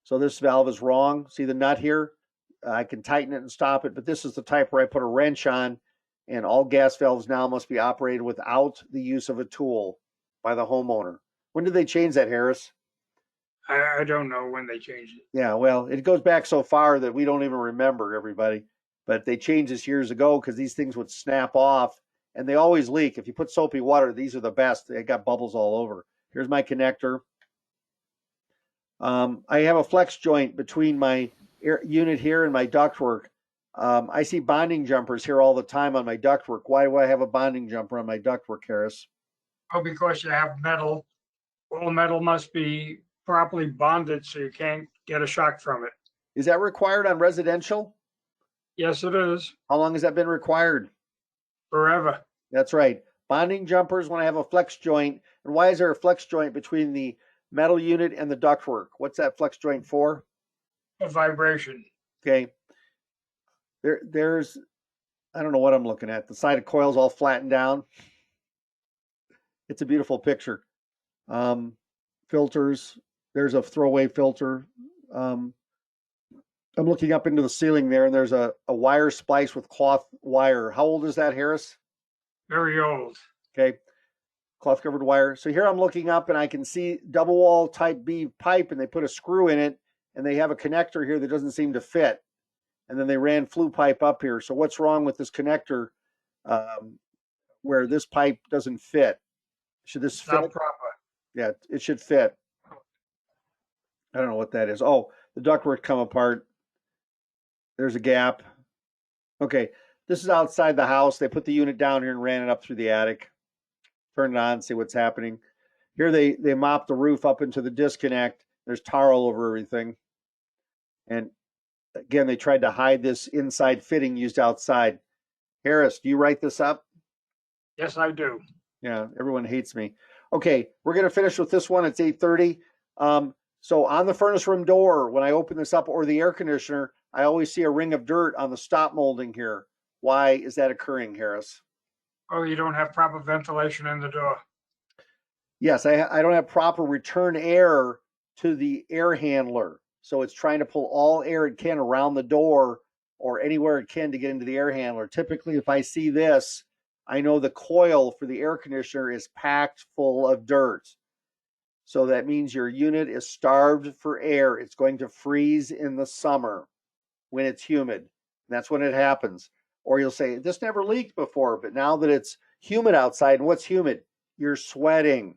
So this valve is wrong. See the nut here? I can tighten it and stop it, but this is the type where I put a wrench on, and all gas valves now must be operated without the use of a tool by the homeowner. When did they change that, Harris? I don't know when they changed it. Yeah, well, it goes back so far that we don't even remember, everybody. But they changed this years ago because these things would snap off, and they always leak. If you put soapy water, these are the best. They got bubbles all over. Here's my connector. I have a flex joint between my unit here and my ductwork. I see bonding jumpers here all the time on my ductwork. Why do I have a bonding jumper on my ductwork, Harris? Oh, because you have metal. All metal must be properly bonded so you can't get a shock from it. Is that required on residential? Yes, it is. How long has that been required? Forever. That's right. Bonding jumpers when I have a flex joint. And why is there a flex joint between the metal unit and the ductwork? What's that flex joint for? A vibration. Okay. There's, I don't know what I'm looking at. The side of coil's all flattened down. It's a beautiful picture. Filters. There's a throwaway filter. I'm looking up into the ceiling there, and there's a wire splice with cloth wire. How old is that, Harris? Very old. Okay. Cloth covered wire. So here I'm looking up and I can see double wall type B pipe, and they put a screw in it, and they have a connector here that doesn't seem to fit. And then they ran flue pipe up here. So what's wrong with this connector where this pipe doesn't fit? Should this It's fit? not proper. Yeah, it should fit. I don't know what that is. Oh, the ductwork come apart. There's a gap. Okay, this is outside the house. They put the unit down here and ran it up through the attic. Turn it on, see what's happening. Here they mop the roof up into the disconnect. There's tar all over everything. And again, they tried to hide this inside fitting used outside. Harris, do you write this up? Yes, I do. Yeah, everyone hates me. Okay, we're gonna finish with this one. It's 8:30. So on the furnace room door, when I open this up, or the air conditioner, I always see a ring of dirt on the stop molding here. Why is that occurring, Harris? Oh, you don't have proper ventilation in the door. Yes, I don't have proper return air to the air handler. So it's trying to pull all air it can around the door or anywhere it can to get into the air handler. Typically, if I see this, I know the coil for the air conditioner is packed full of dirt. So that means your unit is starved for air. It's going to freeze in the summer when it's humid. That's when it happens. Or you'll say, this never leaked before, but now that it's humid outside, and what's humid? You're sweating.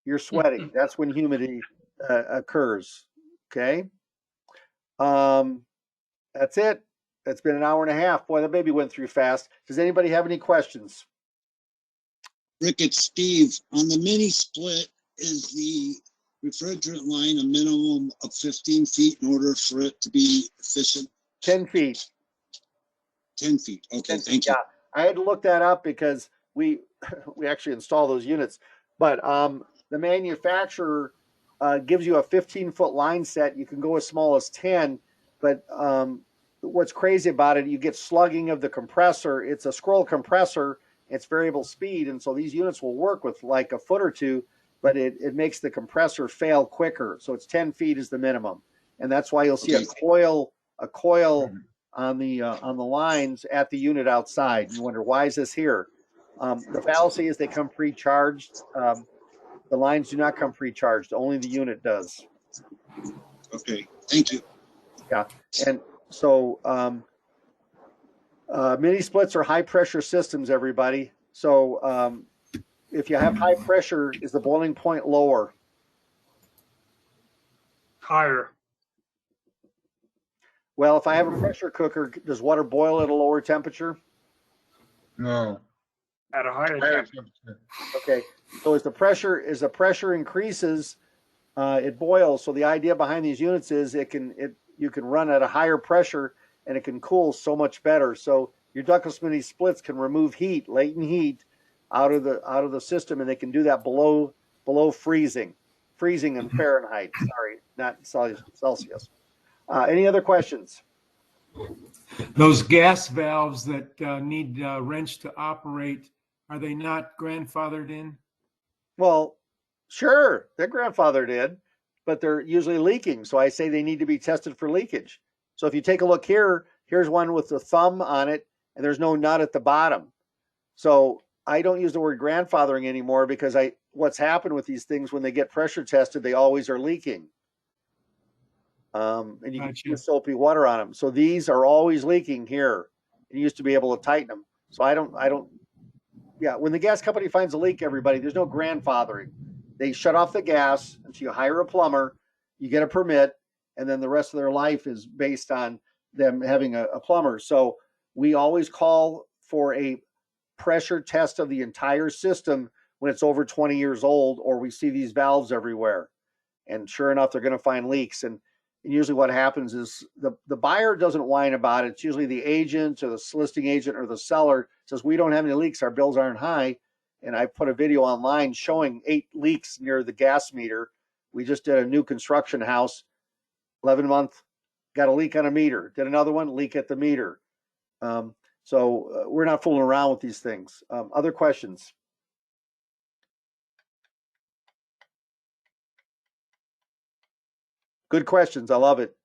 You're sweating. That's when humidity occurs. Okay. That's it. That's been an hour and a half. Boy, that baby went through fast. Does anybody have any questions? Rick, it's Steve. On the mini split, is the refrigerant line a minimum of 15 feet in order for it to be efficient? 10 feet. 10 feet. Okay, 10 feet, thank you. yeah. I had to look that up because we actually install those units. But the manufacturer gives you a 15-foot line set. You can go as small as 10. But what's crazy about it, you get slugging of the compressor. It's a scroll compressor. It's variable speed. And so these units will work with like a foot or two, but it makes the compressor fail quicker. So it's 10 feet is the minimum. And that's why you'll see Okay. a coil on the lines at the unit outside. You wonder, why is this here? The fallacy is they come pre-charged. The lines do not come pre-charged. Only the unit does. Okay, thank you. Yeah. And so mini splits are high pressure systems, everybody. So if you have high pressure, is the boiling point lower? Higher. Well, if I have a pressure cooker, does water boil at a lower temperature? No. At a higher Higher temperature. temperature. Okay. So as the pressure increases, it boils. So the idea behind these units is you can run at a higher pressure and it can cool so much better. So your ductless mini splits can remove heat, latent heat, out of the system, and they can do that below freezing in Fahrenheit. Sorry, not Celsius. Any other questions? Those gas valves that need wrench to operate, are they not grandfathered in? Well, sure, their grandfather did, but they're usually leaking. So I say they need to be tested for leakage. So if you take a look here, here's one with the thumb on it, and there's no nut at the bottom. So I don't use the word grandfathering anymore because what's happened with these things when they get pressure tested, they always are leaking. And you can Gotcha. use soapy water on them. So these are always leaking here. You used to be able to tighten them. So I don't. Yeah, when the gas company finds a leak, everybody, there's no grandfathering. They shut off the gas until you hire a plumber, you get a permit, and then the rest of their life is based on them having a plumber. So we always call for a pressure test of the entire system when it's over 20 years old, or we see these valves everywhere. And sure enough, they're going to find leaks. And usually what happens is the buyer doesn't whine about it. It's usually the agent or the soliciting agent or the seller says, we don't have any leaks. Our bills aren't high. And I put a video online showing 8 leaks near the gas meter. We just did a new construction house, 11-month, got a leak on a meter. Did another one, leak at the meter. So we're not fooling around with these things. Other questions? Good questions. I love it.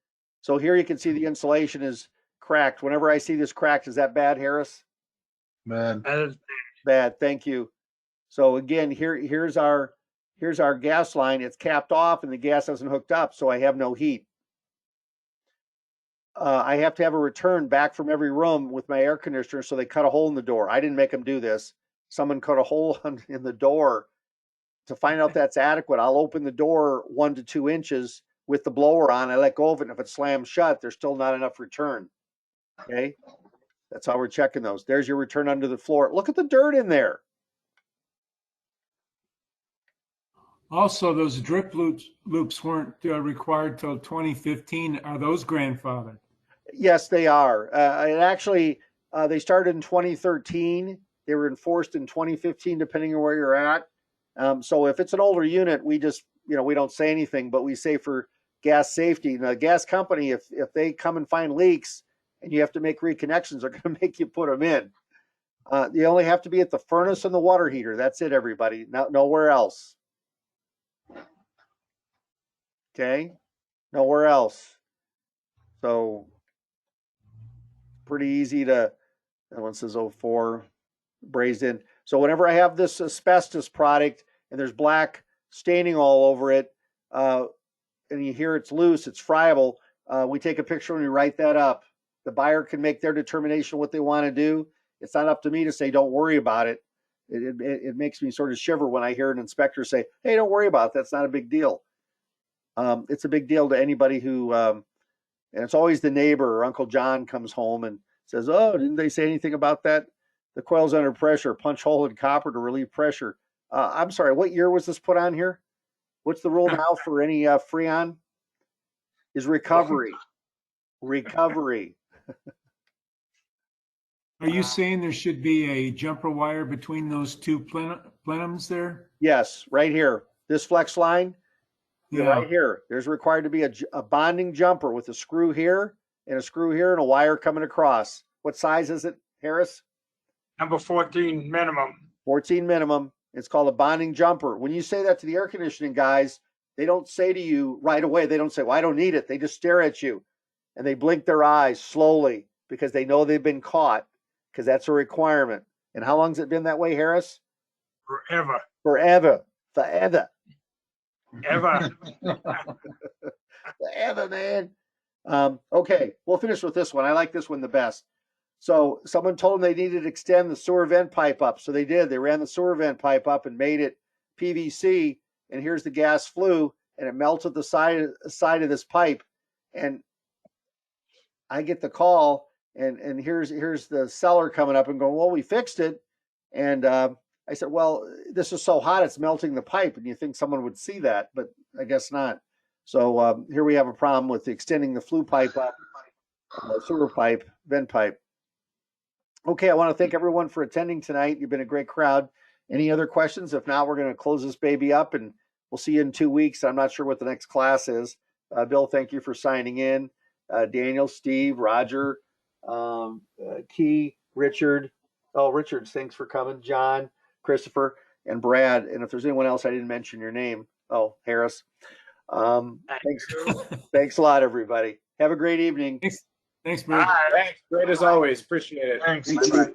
So here you can see the insulation is cracked. Whenever I see this cracked, is that bad, Harris? Man. Bad. Thank you. So again, here's our gas line. It's capped off and the gas isn't hooked up, so I have no heat. I have to have a return back from every room with my air conditioner, so they cut a hole in the door. I didn't make them do this. Someone cut a hole in the door. To find out that's adequate, I'll open the door 1 to 2 inches with the blower on. I let go of it, and if it slams shut, there's still not enough return. Okay, that's how we're checking those. There's your return under the floor. Look at the dirt in there. Also, those drip loops weren't required till 2015. Are those grandfathered? Yes, they are. It actually, they started in 2013. They were enforced in 2015, depending on where you're at. So if it's an older unit, we just, we don't say anything, but we say for gas safety. Now, the gas company, if they come and find leaks and you have to make reconnections, they're going to make you put them in. You only have to be at the furnace and the water heater. That's it, everybody. Nowhere else. Okay? Nowhere else. So pretty easy to, that one says 04, brazed in. So whenever I have this asbestos product and there's black staining all over it, and you hear it's loose, it's friable, we take a picture and we write that up. The buyer can make their determination what they want to do. It's not up to me to say, don't worry about it. It makes me sort of shiver when I hear an inspector say, hey, don't worry about it. That's not a big deal. It's a big deal to anybody who, and it's always the neighbor or Uncle John comes home and says, oh, didn't they say anything about that? The coil's under pressure, punch hole in copper to relieve pressure. I'm sorry, what year was this put on here? What's the rule now for any Freon? Is recovery. Recovery. Are you saying there should be a jumper wire between those two plenums there? Yes, right here. This flex line, Yeah. right here. There's required to be a bonding jumper with a screw here and a screw here and a wire coming across. What size is it, Harris? Number 14 minimum. 14 minimum. It's called a bonding jumper. When you say that to the air conditioning guys, they don't say to you right away, they don't say, well, I don't need it. They just stare at you and they blink their eyes slowly because they know they've been caught, because that's a requirement. And how long has it been that way, Harris? Forever. Forever. Forever. Ever. Forever, man. Okay, we'll finish with this one. I like this one the best. So someone told them they needed to extend the sewer vent pipe up. So they did. They ran the sewer vent pipe up and made it PVC. And here's the gas flue, and it melted the side of this pipe. And I get the call, and here's the seller coming up and going, well, we fixed it. And I said, well, this is so hot, it's melting the pipe. And you think someone would see that, but I guess not. So here we have a problem with extending the flue pipe up, sewer pipe, vent pipe. Okay, I want to thank everyone for attending tonight. You've been a great crowd. Any other questions? If not, we're going to close this baby up, and we'll see you in 2 weeks. I'm not sure what the next class is. Bill, thank you for signing in. Daniel, Steve, Roger, Key, Richard. Oh, Richard, thanks for coming. John, Christopher, and Brad. And if there's anyone else I didn't mention your name, oh, Harris. Thanks a lot, everybody. Have a great evening. Thanks, Brad. Bye. Thanks. Great as always. Appreciate it. Thanks. Thank you.